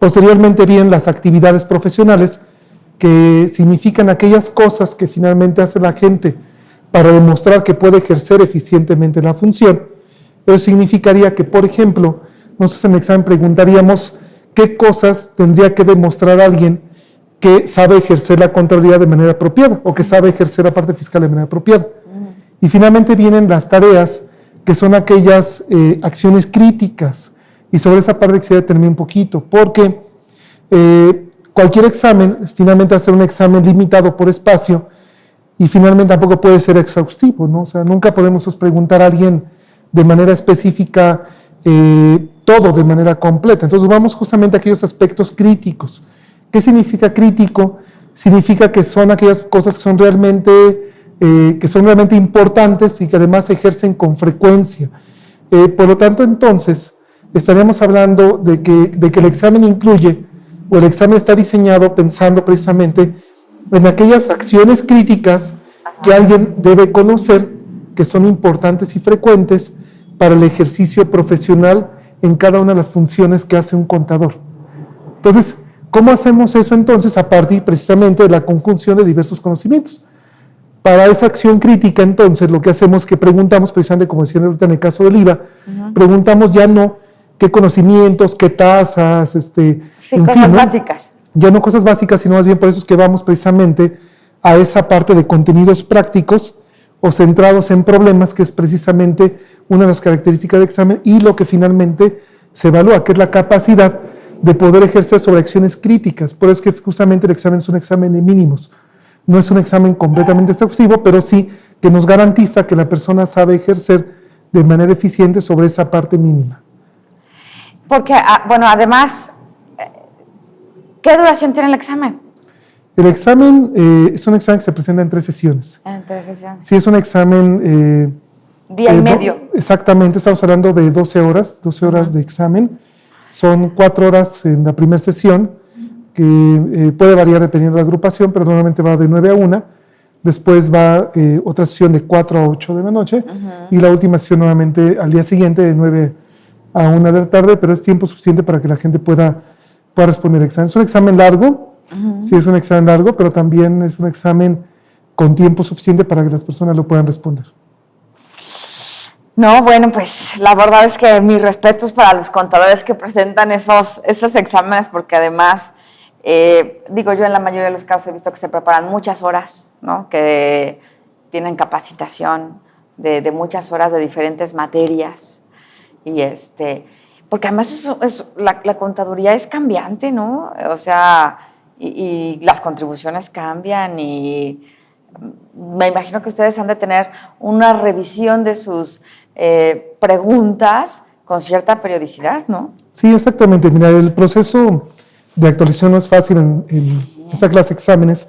Posteriormente vienen las actividades profesionales, que significan aquellas cosas que finalmente hace la gente para demostrar que puede ejercer eficientemente la función. Eso significaría que, por ejemplo, nosotros en el examen preguntaríamos qué cosas tendría que demostrar alguien que sabe ejercer la contabilidad de manera apropiada o que sabe ejercer la parte fiscal de manera apropiada. Y finalmente vienen las tareas, que son aquellas acciones críticas, y sobre esa parte quisiera detenerme un poquito, porque cualquier examen finalmente va a ser un examen limitado por espacio, y finalmente tampoco puede ser exhaustivo, ¿no? O sea, nunca podemos preguntar a alguien de manera específica todo de manera completa. Entonces vamos justamente a aquellos aspectos críticos. ¿Qué significa crítico? Significa que son aquellas cosas que son realmente importantes y que además se ejercen con frecuencia. Por lo tanto, entonces, estaríamos hablando de que el examen incluye, o el examen está diseñado pensando precisamente en aquellas acciones críticas que alguien debe conocer, que son importantes y frecuentes para el ejercicio profesional en cada una de las funciones que hace un contador. Entonces, ¿cómo hacemos eso entonces? A partir precisamente de la conjunción de diversos conocimientos. Para esa acción crítica, entonces, lo que hacemos es que preguntamos, precisamente como decía ahorita en el caso del IVA, preguntamos ya no qué conocimientos, qué tasas,
sí, cosas básicas.
Ya no cosas básicas, sino más bien por eso es que vamos precisamente a esa parte de contenidos prácticos o centrados en problemas, que es precisamente una de las características del examen y lo que finalmente se evalúa, que es la capacidad de poder ejercer sobre acciones críticas. Por eso es que justamente el examen es un examen de mínimos. No es un examen completamente exhaustivo, pero sí que nos garantiza que la persona sabe ejercer de manera eficiente sobre esa parte mínima.
Porque, bueno, además, ¿qué duración tiene el examen?
El examen es un examen que se presenta en 3 sesiones.
En 3 sesiones.
Sí, es un examen...
día y medio.
Exactamente, estamos hablando de 12 horas de examen. Son 4 horas en la primera sesión, que puede variar dependiendo de la agrupación, pero normalmente va de 9 a 1. Después va otra sesión de 4 a 8 de la noche, y la última sesión nuevamente al día siguiente de 9 a 1 de la tarde, pero es tiempo suficiente para que la gente pueda responder el examen. Es un examen largo, sí es un examen largo, pero también es un examen con tiempo suficiente para que las personas lo puedan responder.
No, bueno, pues la verdad es que mis respetos para los contadores que presentan esos exámenes, porque además, digo, yo en la mayoría de los casos he visto que se preparan muchas horas, ¿no? Que tienen capacitación de muchas horas de diferentes materias, y porque además la contaduría es cambiante, ¿no? O sea, y las contribuciones cambian, y me imagino que ustedes han de tener una revisión de sus preguntas con cierta periodicidad, ¿no?
Sí, exactamente. Mira, el proceso de actualización no es fácil en esta clase de exámenes,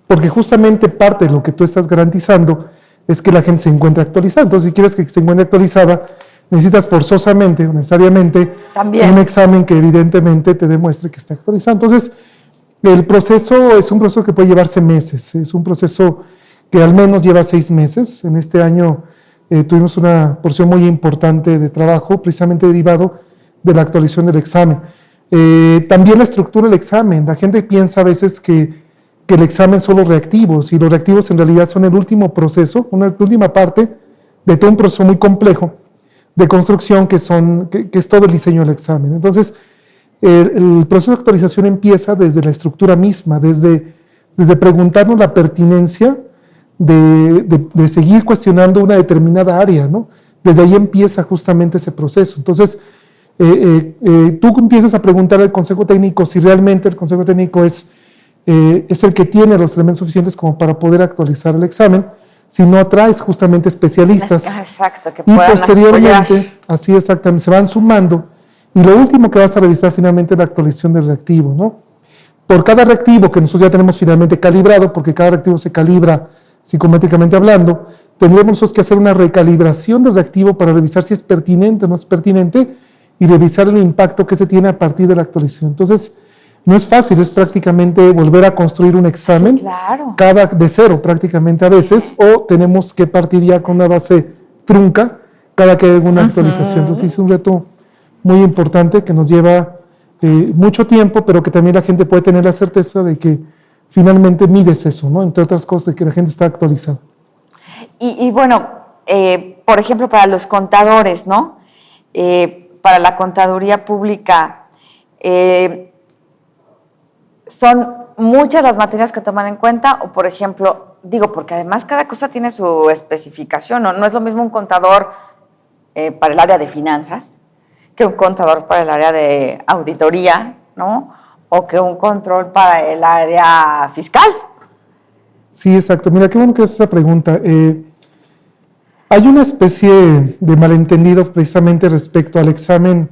porque justamente parte de lo que tú estás garantizando es que la gente se encuentre actualizada. Entonces, si quieres que se encuentre actualizada, necesitas forzosamente o necesariamente también un examen que evidentemente te demuestre que está actualizado. Entonces, el proceso es un proceso que puede llevarse meses, es un proceso que al menos lleva 6 meses. En este año tuvimos una porción muy importante de trabajo precisamente derivado de la actualización del examen. También la estructura del examen. La gente piensa a veces que el examen son los reactivos, y los reactivos en realidad son el último proceso, una última parte de todo un proceso muy complejo de construcción que es todo el diseño del examen. Entonces, el proceso de actualización empieza desde la estructura misma, desde preguntarnos la pertinencia de seguir cuestionando una determinada área, ¿no? Desde ahí empieza justamente ese proceso. Entonces, tú empiezas a preguntar al Consejo Técnico si realmente el Consejo Técnico es el que tiene los elementos suficientes como para poder actualizar el examen, si no atraes justamente especialistas.
Exacto, que
y
puedan
posteriormente,
apoyar.
así exactamente, se van sumando, y lo último que vas a revisar finalmente es la actualización del reactivo, ¿no? Por cada reactivo que nosotros ya tenemos finalmente calibrado, porque cada reactivo se calibra psicométricamente hablando, tendremos nosotros que hacer una recalibración del reactivo para revisar si es pertinente o no es pertinente, y revisar el impacto que se tiene a partir de la actualización. Entonces, no es fácil, es prácticamente volver a construir un examen,
Sí, claro.
de cero prácticamente a veces, o tenemos que partir ya con una base trunca cada que hay una actualización. Entonces es un reto muy importante que nos lleva mucho tiempo, pero que también la gente puede tener la certeza de que finalmente mides eso, ¿no? Entre otras cosas, de que la gente está actualizada.
Y bueno, por ejemplo, para los contadores, ¿no? Para la contaduría pública, son muchas las materias que toman en cuenta, o por ejemplo, digo, porque además cada cosa tiene su especificación, ¿no? No es lo mismo un contador para el área de finanzas que un contador para el área de auditoría, ¿no? O que un control para el área fiscal.
Sí, exacto. Mira, qué bueno que haces esa pregunta. Hay una especie de malentendido precisamente respecto al examen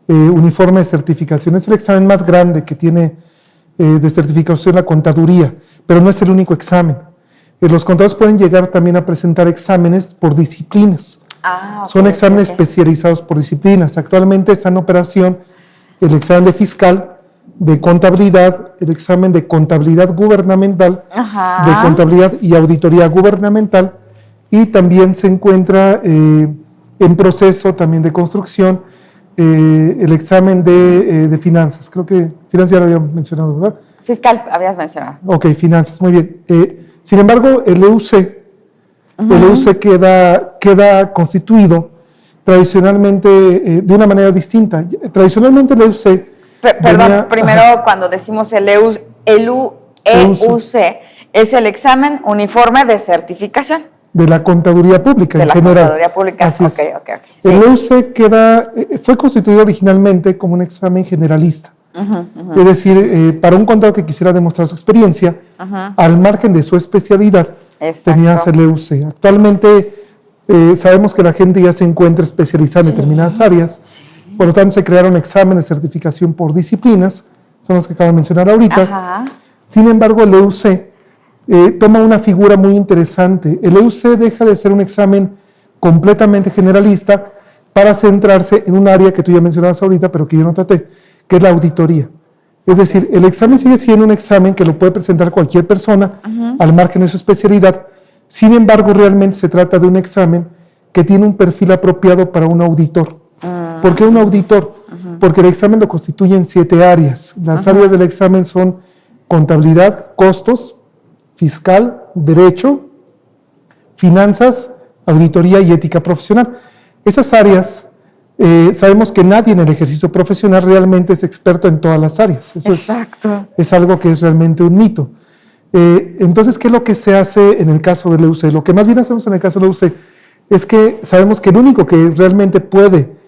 uniforme de certificación. Es el examen más grande que tiene de certificación la contaduría, pero no es el único examen. Los contadores pueden llegar también a presentar exámenes por disciplinas.
Okay,
son exámenes especializados por disciplinas. Actualmente está en operación el examen de fiscal, de contabilidad, el examen de contabilidad gubernamental, de contabilidad y auditoría gubernamental, y también se encuentra en proceso también de construcción el examen de finanzas. Creo que finanzas ya lo había mencionado, ¿verdad?
Fiscal habías mencionado.
Ok, finanzas, muy bien. Sin embargo, el EUC queda constituido tradicionalmente de una manera distinta. Tradicionalmente el EUC...
Perdón, primero cuando decimos el EUC es el examen uniforme de certificación.
De la contaduría pública en general. De la contaduría pública,
así es. Okay.
Sí. El EUC fue constituido originalmente como un examen generalista. Es decir, para un contador que quisiera demostrar su experiencia, al margen de su especialidad, tenías el EUC. Actualmente sabemos que la gente ya se encuentra especializada en determinadas áreas, por lo tanto se crearon exámenes de certificación por disciplinas, son los que acabo de mencionar ahorita. Sin embargo, el EUC toma una figura muy interesante. El EUC deja de ser un examen completamente generalista para centrarse en un área que tú ya mencionabas ahorita, pero que yo no traté, que es la auditoría. Es decir, el examen sigue siendo un examen que lo puede presentar cualquier persona al margen de su especialidad. Sin embargo, realmente se trata de un examen que tiene un perfil apropiado para un auditor. ¿Por qué un auditor? Porque el examen lo constituyen 7 áreas. Las áreas del examen son contabilidad, costos, fiscal, derecho, finanzas, auditoría y ética profesional. Esas áreas, sabemos que nadie en el ejercicio profesional realmente es experto en todas las áreas. Eso es algo que es realmente un mito. Entonces, ¿qué es lo que se hace en el caso del EUC? Lo que más bien hacemos en el caso del EUC es que sabemos que el único que realmente puede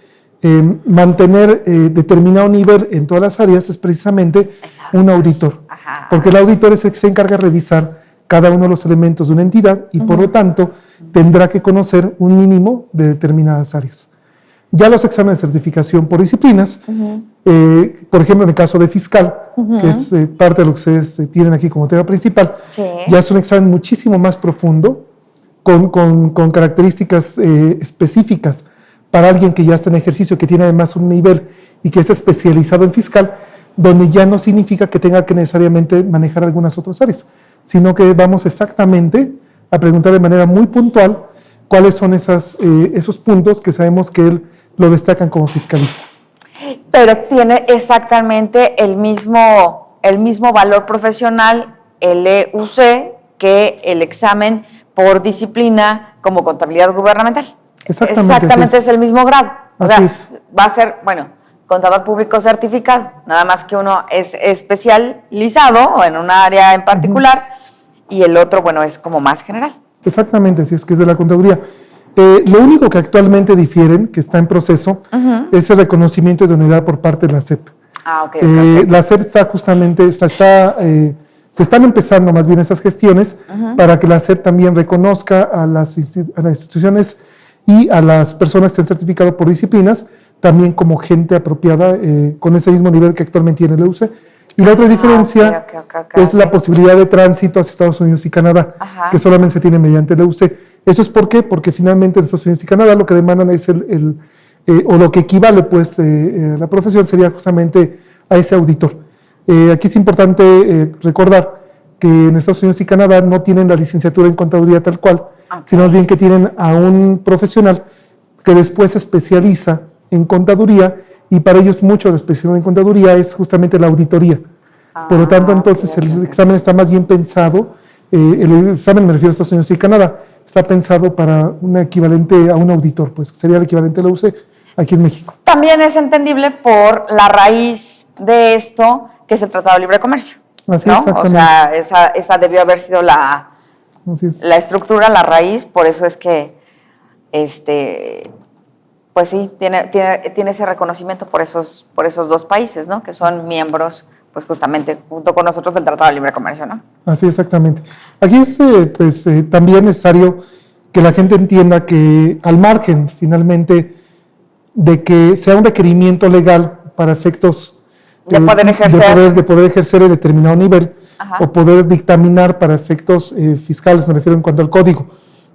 mantener determinado nivel en todas las áreas es precisamente un auditor. Porque el auditor es el que se encarga de revisar cada uno de los elementos de una entidad y por lo tanto tendrá que conocer un mínimo de determinadas áreas. Ya los exámenes de certificación por disciplinas, por ejemplo en el caso de fiscal, que es parte de lo que ustedes tienen aquí como tema principal, ya es un examen muchísimo más profundo, con características específicas para alguien que ya está en ejercicio, que tiene además un nivel y que es especializado en fiscal, donde ya no significa que tenga que necesariamente manejar algunas otras áreas, sino que vamos exactamente a preguntar de manera muy puntual cuáles son esos puntos que sabemos que él lo destacan como fiscalista.
Pero tiene exactamente el mismo valor profesional el EUC que el examen por disciplina como contabilidad gubernamental. Exactamente es el mismo grado. O sea, va a ser, contador público certificado, nada más que uno es especializado en un área en particular y el otro, es como más general.
Exactamente, así es que es de la contaduría. Lo único que actualmente difieren, que está en proceso, es el reconocimiento de unidad por parte de la SEP. La SEP está justamente, se están empezando más bien esas gestiones para que la SEP también reconozca a las instituciones y a las personas que estén certificadas por disciplinas también como gente apropiada con ese mismo nivel que actualmente tiene el EUC. Y la otra diferencia es la posibilidad de tránsito hacia Estados Unidos y Canadá, que solamente se tiene mediante el EUC. ¿Eso es por qué? Porque finalmente en Estados Unidos y Canadá lo que demandan es o lo que equivale pues la profesión sería justamente a ese auditor. Aquí es importante recordar que en Estados Unidos y Canadá no tienen la licenciatura en contaduría tal cual, sino más bien que tienen a un profesional que después se especializa en contaduría y para ellos mucho de la especialidad en contaduría es justamente la auditoría. Por lo tanto, entonces el examen está más bien pensado, el examen, me refiero a Estados Unidos y Canadá, está pensado para un equivalente a un auditor, pues sería el equivalente a la UC aquí en México.
También es entendible por la raíz de esto, que es el Tratado de Libre Comercio.
Así
¿no?
exactamente.
O sea, esa debió haber sido la estructura, la raíz, por eso es que pues sí, tiene ese reconocimiento por esos 2 países, ¿no? Que son miembros pues justamente junto con nosotros del Tratado de Libre Comercio, ¿no?
Así, exactamente. Aquí es también necesario que la gente entienda que al margen, finalmente, de que sea un requerimiento legal para efectos
de poder ejercer,
de poder ejercer a determinado nivel, o poder dictaminar para efectos fiscales, me refiero en cuanto al código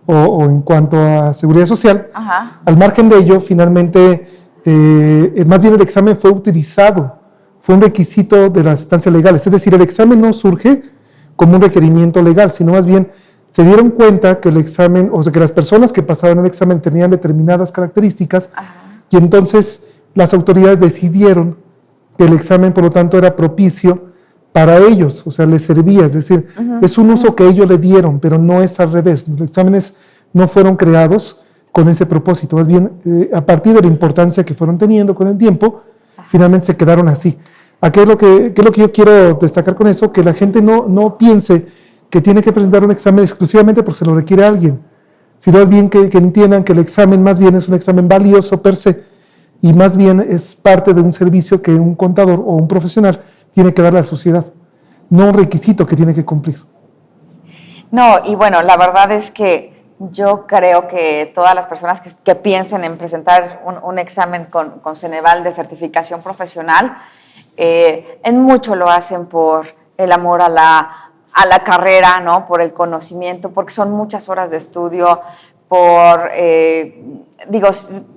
o en cuanto a seguridad social. Al margen de ello, finalmente, más bien el examen fue utilizado, fue un requisito de las instancias legales, es decir, el examen no surge como un requerimiento legal, sino más bien se dieron cuenta que el examen, o sea, que las personas que pasaban el examen tenían determinadas características, y entonces las autoridades decidieron que el examen, por lo tanto, era propicio para ellos, o sea, les servía, es decir, es un uso que ellos le dieron, pero no es al revés. Los exámenes no fueron creados con ese propósito, más bien a partir de la importancia que fueron teniendo con el tiempo, finalmente se quedaron así. ¿Qué es lo que yo quiero destacar con eso? Que la gente no piense que tiene que presentar un examen exclusivamente porque se lo requiere alguien, sino más bien que entiendan que el examen más bien es un examen valioso per se, y más bien es parte de un servicio que un contador o un profesional tiene que darle a la sociedad, no un requisito que tiene que cumplir.
No, y bueno, la verdad es que yo creo que todas las personas que piensen en presentar un examen con Ceneval de certificación profesional, en mucho lo hacen por el amor a la carrera, ¿no? Por el conocimiento, porque son muchas horas de estudio,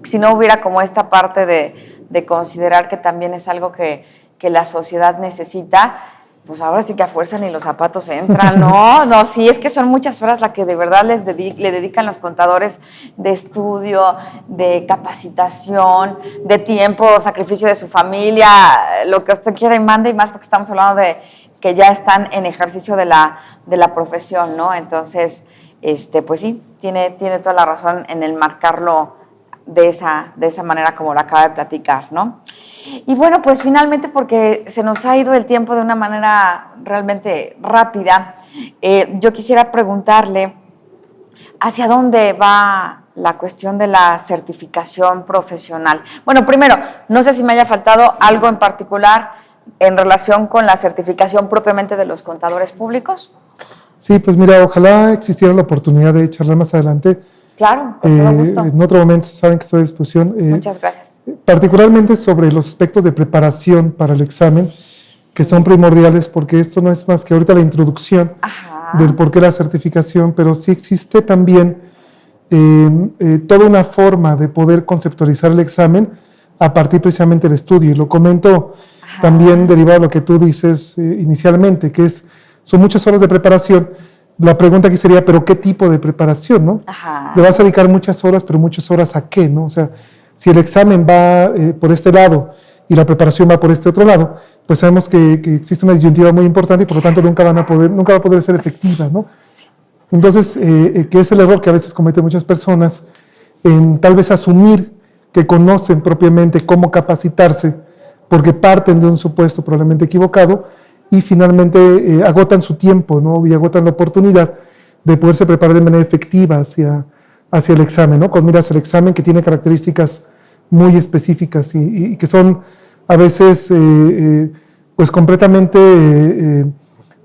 si no hubiera como esta parte de considerar que también es algo que la sociedad necesita, pues ahora sí que a fuerza ni los zapatos entran, ¿no? No, sí, es que son muchas horas las que de verdad le dedican los contadores de estudio, de capacitación, de tiempo, sacrificio de su familia, lo que usted quiera y mande, y más porque estamos hablando de que ya están en ejercicio de la profesión, ¿no? Entonces, pues sí, tiene toda la razón en el marcarlo de esa manera como lo acaba de platicar, ¿no? Y bueno, pues finalmente, porque se nos ha ido el tiempo de una manera realmente rápida, yo quisiera preguntarle hacia dónde va la cuestión de la certificación profesional. Bueno, primero, no sé si me haya faltado algo en particular en relación con la certificación propiamente de los contadores públicos.
Sí, pues mira, ojalá existiera la oportunidad de charlar más adelante.
Claro, con todo gusto.
En otro momento, saben que estoy a disposición.
Muchas gracias.
Particularmente sobre los aspectos de preparación para el examen, que son primordiales, porque esto no es más que ahorita la introducción del por qué la certificación, pero sí existe también toda una forma de poder conceptualizar el examen a partir precisamente del estudio. Y lo comento también derivado de lo que tú dices inicialmente, que son muchas horas de preparación. La pregunta aquí sería, ¿pero qué tipo de preparación, no? Le vas a dedicar muchas horas, pero muchas horas ¿a qué, no? O sea, si el examen va por este lado y la preparación va por este otro lado, pues sabemos que existe una disyuntiva muy importante y por lo tanto nunca va a poder ser efectiva, ¿no? Entonces, que es el error que a veces cometen muchas personas en tal vez asumir que conocen propiamente cómo capacitarse porque parten de un supuesto probablemente equivocado y finalmente agotan su tiempo, ¿no? Y agotan la oportunidad de poderse preparar de manera efectiva hacia el examen, ¿no? Con miras al examen que tiene características muy específicas y que son a veces pues completamente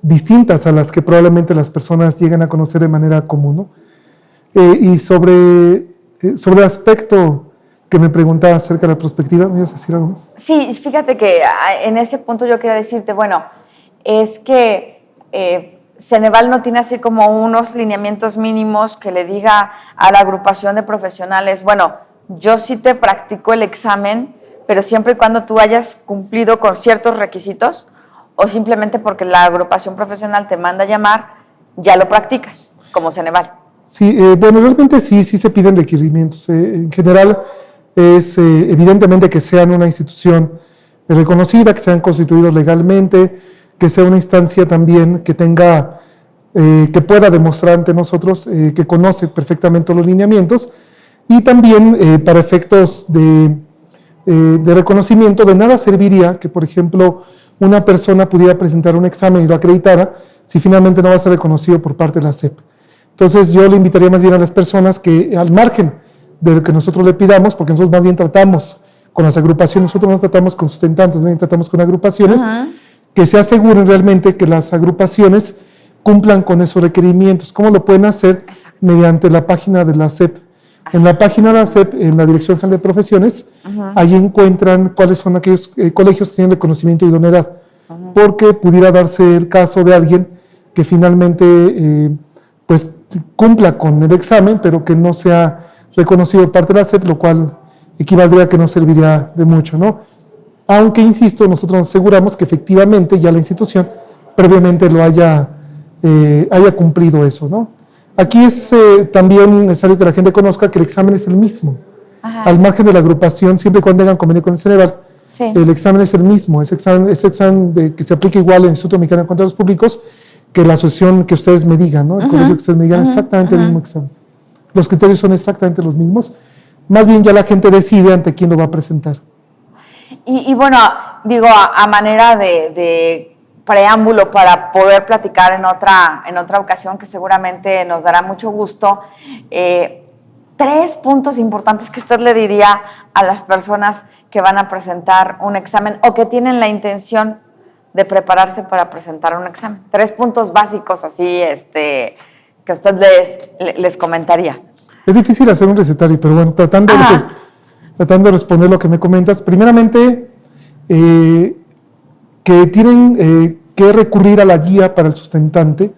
distintas a las que probablemente las personas llegan a conocer de manera común, ¿no? Y sobre el aspecto que me preguntaba acerca de la prospectiva, ¿me ibas a decir algo más?
Sí, fíjate que en ese punto yo quería decirte, bueno, es que Ceneval no tiene así como unos lineamientos mínimos que le diga a la agrupación de profesionales, bueno, yo sí te practico el examen, pero siempre y cuando tú hayas cumplido con ciertos requisitos, o simplemente porque la agrupación profesional te manda a llamar, ya lo practicas, como Ceneval.
Sí, bueno, realmente sí se piden requerimientos. En general es evidentemente que sean una institución reconocida, que sean constituidos legalmente, que sea una instancia también que tenga, que pueda demostrar ante nosotros que conoce perfectamente los lineamientos y también para efectos de reconocimiento. De nada serviría que, por ejemplo, una persona pudiera presentar un examen y lo acreditara si finalmente no va a ser reconocido por parte de la SEP. Entonces yo le invitaría más bien a las personas que al margen de lo que nosotros le pidamos, porque nosotros más bien tratamos con las agrupaciones, nosotros no tratamos con sustentantes, más bien tratamos con agrupaciones, que se aseguren realmente que las agrupaciones cumplan con esos requerimientos. ¿Cómo lo pueden hacer? Mediante la página de la SEP. En la página de la SEP, en la Dirección General de Profesiones, ahí encuentran cuáles son aquellos colegios que tienen reconocimiento de idoneidad, porque pudiera darse el caso de alguien que finalmente pues cumpla con el examen, pero que no sea reconocido por parte de la SEP, lo cual equivaldría a que no serviría de mucho, ¿no? Aunque, insisto, nosotros nos aseguramos que efectivamente ya la institución previamente lo haya cumplido eso, ¿no? Aquí es también necesario que la gente conozca que el examen es el mismo. Al margen de la agrupación, siempre y cuando tengan convenio con el Ceneval, el examen es el mismo, es examen que se aplica igual en el Instituto Mexicano de Contadores Públicos que la asociación que ustedes me digan, ¿no? El colegio que ustedes me digan, exactamente el mismo examen. Los criterios son exactamente los mismos, más bien ya la gente decide ante quién lo va a presentar.
Y bueno, digo, a manera de preámbulo para poder platicar en otra ocasión que seguramente nos dará mucho gusto, 3 puntos importantes que usted le diría a las personas que van a presentar un examen o que tienen la intención de prepararse para presentar un examen. 3 puntos básicos así que usted les comentaría.
Es difícil hacer un recetario, pero bueno, tratando de responder lo que me comentas. Primeramente, que tienen que recurrir a la guía para el sustentante,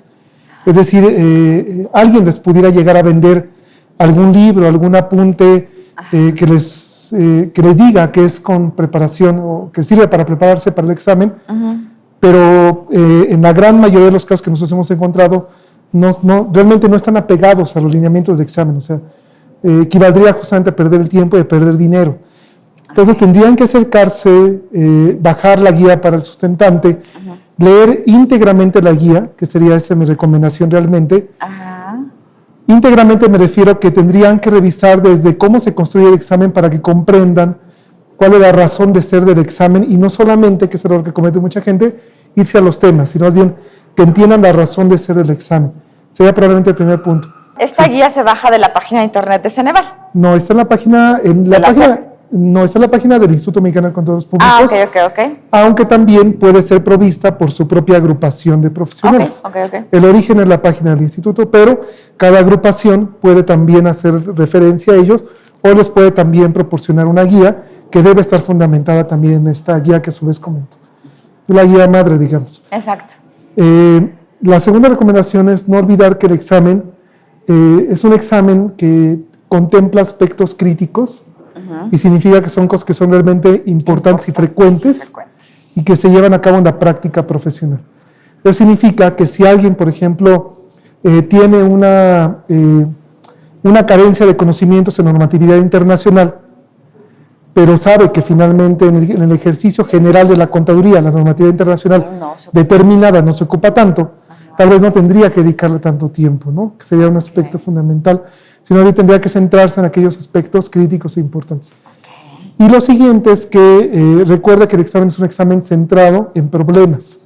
es decir, alguien les pudiera llegar a vender algún libro, algún apunte que les diga que es con preparación o que sirve para prepararse para el examen, pero en la gran mayoría de los casos que nosotros hemos encontrado, realmente no están apegados a los lineamientos del examen, o sea, equivaldría justamente a perder el tiempo y a perder dinero. Entonces tendrían que acercarse, bajar la guía para el sustentante, leer íntegramente la guía, que sería esa mi recomendación realmente. Íntegramente me refiero a que tendrían que revisar desde cómo se construye el examen para que comprendan cuál es la razón de ser del examen y no solamente, que es el error que comete mucha gente, irse a los temas, sino más bien que entiendan la razón de ser del examen. Sería probablemente el primer punto.
¿Esta guía se baja de la página de internet de Ceneval?
No, está en la página... No, está en la página del Instituto Mexicano de Contadores Públicos.
Ok.
Aunque también puede ser provista por su propia agrupación de profesionales.
Ok.
El origen es la página del instituto, pero cada agrupación puede también hacer referencia a ellos o les puede también proporcionar una guía que debe estar fundamentada también en esta guía que a su vez comento. La guía madre, digamos.
Exacto.
La segunda recomendación es no olvidar que el examen es un examen que contempla aspectos críticos y significa que son cosas que son realmente importantes y frecuentes y que se llevan a cabo en la práctica profesional. Eso significa que si alguien, por ejemplo, tiene una carencia de conocimientos en normatividad internacional, pero sabe que finalmente en el ejercicio general de la contaduría, la normatividad internacional determinada no se ocupa tanto, tal vez no tendría que dedicarle tanto tiempo, ¿no? Que sería un aspecto fundamental, sino que tendría que centrarse en aquellos aspectos críticos e importantes. Y lo siguiente es que recuerda que el examen es un examen centrado en problemas,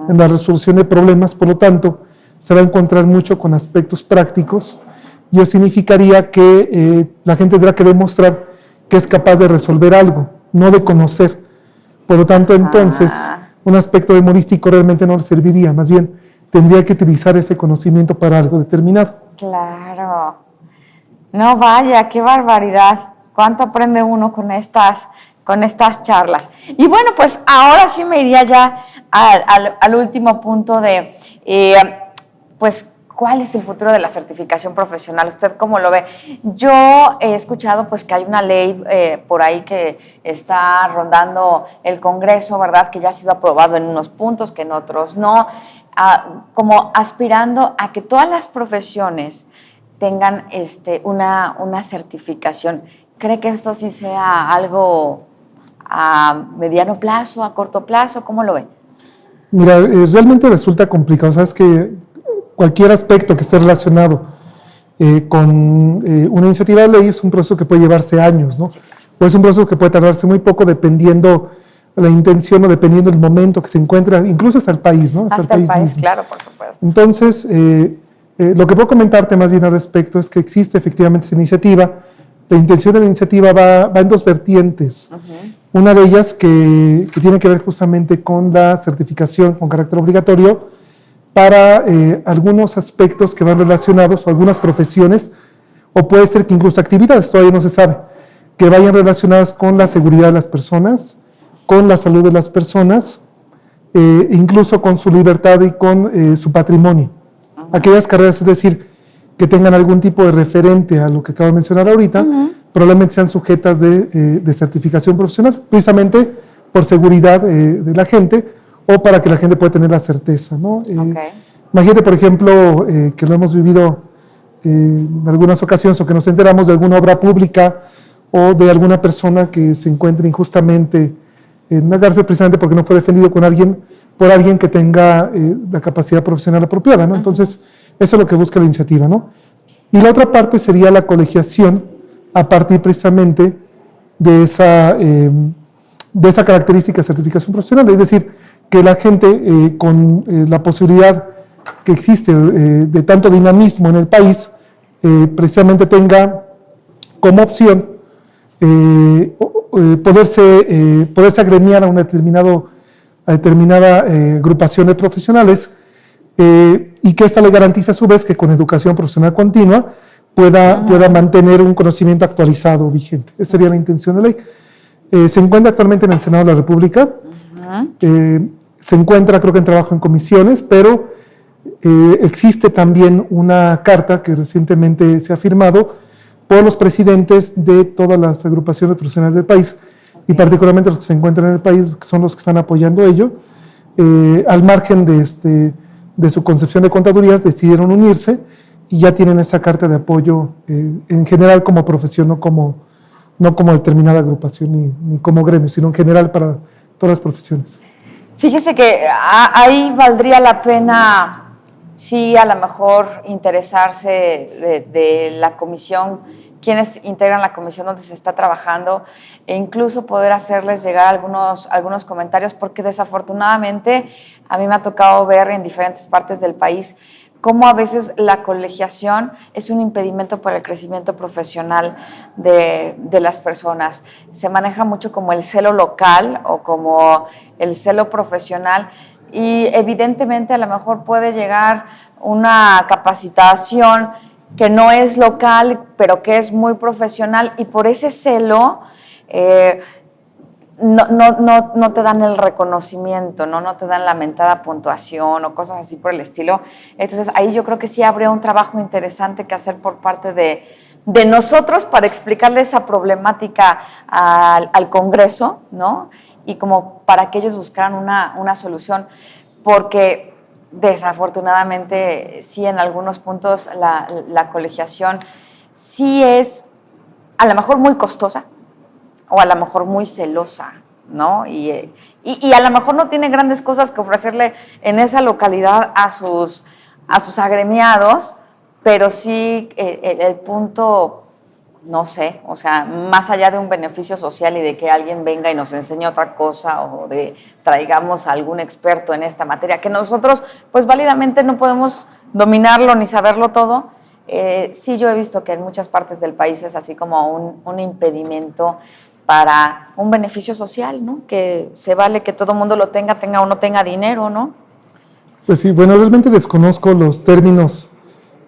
en la resolución de problemas, por lo tanto, se va a encontrar mucho con aspectos prácticos, y eso significaría que la gente tendrá que demostrar que es capaz de resolver algo, no de conocer. Por lo tanto, entonces, un aspecto memorístico realmente no le serviría, más bien tendría que utilizar ese conocimiento para algo determinado.
Claro. No, vaya, qué barbaridad. Cuánto aprende uno con estas charlas. Y bueno, pues ahora sí me iría ya al último punto de, pues, ¿cuál es el futuro de la certificación profesional? ¿Usted cómo lo ve? Yo he escuchado pues que hay una ley por ahí que está rondando el Congreso, ¿verdad? Que ya ha sido aprobado en unos puntos, que en otros no, como aspirando a que todas las profesiones tengan una certificación. ¿Cree que esto sí sea algo a mediano plazo, a corto plazo? ¿Cómo lo ve?
Mira, realmente resulta complicado. Sabes que cualquier aspecto que esté relacionado con una iniciativa de ley es un proceso que puede llevarse años, ¿no? Sí, claro. O es un proceso que puede tardarse muy poco dependiendo la intención o dependiendo del momento que se encuentra, incluso hasta el país, ¿no?
Hasta el país mismo. Claro, por supuesto.
Entonces, lo que puedo comentarte más bien al respecto es que existe efectivamente esa iniciativa, la intención de la iniciativa va en dos vertientes. Una de ellas que tiene que ver justamente con la certificación con carácter obligatorio para algunos aspectos que van relacionados, o algunas profesiones, o puede ser que incluso actividades, todavía no se sabe, que vayan relacionadas con la seguridad de las personas, con la salud de las personas, incluso con su libertad y con su patrimonio. Aquellas carreras, es decir, que tengan algún tipo de referente a lo que acabo de mencionar ahorita, probablemente sean sujetas de certificación profesional, precisamente por seguridad de la gente o para que la gente pueda tener la certeza, ¿no? Imagínate, por ejemplo, que lo hemos vivido en algunas ocasiones o que nos enteramos de alguna obra pública o de alguna persona que se encuentre injustamente en una cárcel precisamente porque no fue defendido por alguien que tenga la capacidad profesional apropiada, ¿no? Entonces, eso es lo que busca la iniciativa, ¿no? Y la otra parte sería la colegiación a partir precisamente de esa característica de certificación profesional, es decir, que la gente con la posibilidad que existe de tanto dinamismo en el país, precisamente tenga como opción poderse agremiar a una determinada agrupación de profesionales y que esta le garantice a su vez que con educación profesional continua pueda mantener un conocimiento actualizado, vigente. Esa sería la intención de ley. Se encuentra actualmente en el Senado de la República, se encuentra creo que en trabajo en comisiones, pero existe también una carta que recientemente se ha firmado por los presidentes de todas las agrupaciones profesionales del país, y particularmente los que se encuentran en el país, que son los que están apoyando ello, al margen de su concepción de contadurías, decidieron unirse y ya tienen esa carta de apoyo en general como profesión, no como determinada agrupación ni como gremio, sino en general para todas las profesiones.
Fíjese que ahí valdría la pena, sí, a lo mejor interesarse de la comisión, quienes integran la comisión donde se está trabajando, e incluso poder hacerles llegar algunos comentarios, porque desafortunadamente a mí me ha tocado ver en diferentes partes del país cómo a veces la colegiación es un impedimento para el crecimiento profesional de las personas. Se maneja mucho como el celo local o como el celo profesional, y evidentemente a lo mejor puede llegar una capacitación que no es local, pero que es muy profesional, y por ese celo no te dan el reconocimiento, no te dan la mentada puntuación o cosas así por el estilo. Entonces ahí yo creo que sí habría un trabajo interesante que hacer por parte de nosotros para explicarle esa problemática al Congreso, ¿no? Y como para que ellos buscaran una solución, porque desafortunadamente sí, en algunos puntos la colegiación sí es a lo mejor muy costosa o a lo mejor muy celosa, ¿no? Y a lo mejor no tiene grandes cosas que ofrecerle en esa localidad a sus agremiados, pero sí el punto, no sé, o sea, más allá de un beneficio social y de que alguien venga y nos enseñe otra cosa, o de traigamos a algún experto en esta materia, que nosotros pues válidamente no podemos dominarlo ni saberlo todo, sí yo he visto que en muchas partes del país es así como un impedimento para un beneficio social, ¿no? Que se vale que todo el mundo lo tenga o no tenga dinero, ¿no?
Pues sí, bueno, realmente desconozco los términos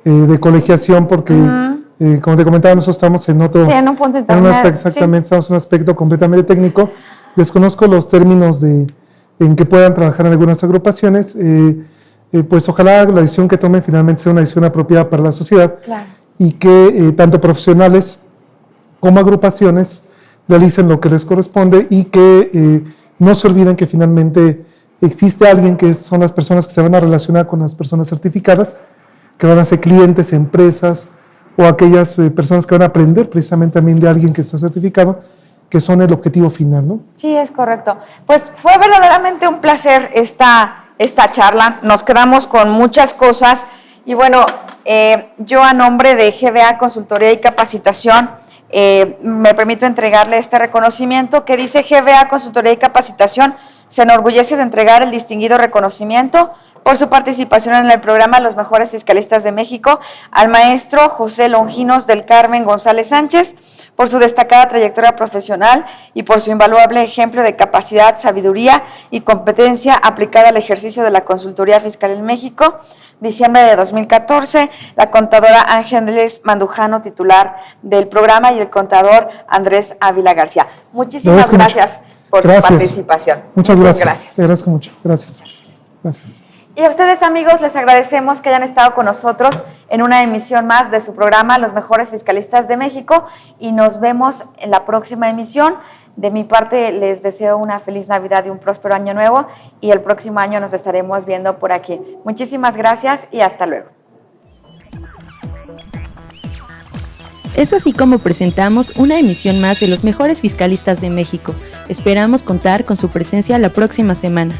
de colegiación porque... como te comentaba, nosotros estamos en otro...
Sí, en un punto intermedio.
Exactamente,
sí.
Estamos en un aspecto completamente técnico. Desconozco los términos en que puedan trabajar en algunas agrupaciones. Pues ojalá la decisión que tomen finalmente sea una decisión apropiada para la sociedad.
Claro.
Y que tanto profesionales como agrupaciones realicen lo que les corresponde y que no se olviden que finalmente existe alguien que son las personas que se van a relacionar con las personas certificadas, que van a ser clientes, empresas, o aquellas personas que van a aprender precisamente también de alguien que está certificado, que son el objetivo final, ¿no?
Sí, es correcto. Pues fue verdaderamente un placer esta charla, nos quedamos con muchas cosas, y bueno, yo a nombre de GBA Consultoría y Capacitación me permito entregarle este reconocimiento que dice: GBA Consultoría y Capacitación se enorgullece de entregar el distinguido reconocimiento por su participación en el programa Los Mejores Fiscalistas de México, al maestro José Longinos del Carmen González Sánchez, por su destacada trayectoria profesional y por su invaluable ejemplo de capacidad, sabiduría y competencia aplicada al ejercicio de la consultoría fiscal en México. Diciembre de 2014, la contadora Ángeles Mandujano, titular del programa, y el contador Andrés Ávila García. Muchísimas gracias por su participación.
Muchas gracias. Te agradezco mucho. Gracias.
Y a ustedes, amigos, les agradecemos que hayan estado con nosotros en una emisión más de su programa Los Mejores Fiscalistas de México, y nos vemos en la próxima emisión. De mi parte, les deseo una feliz Navidad y un próspero año nuevo, y el próximo año nos estaremos viendo por aquí. Muchísimas gracias y hasta luego.
Es así como presentamos una emisión más de Los Mejores Fiscalistas de México. Esperamos contar con su presencia la próxima semana.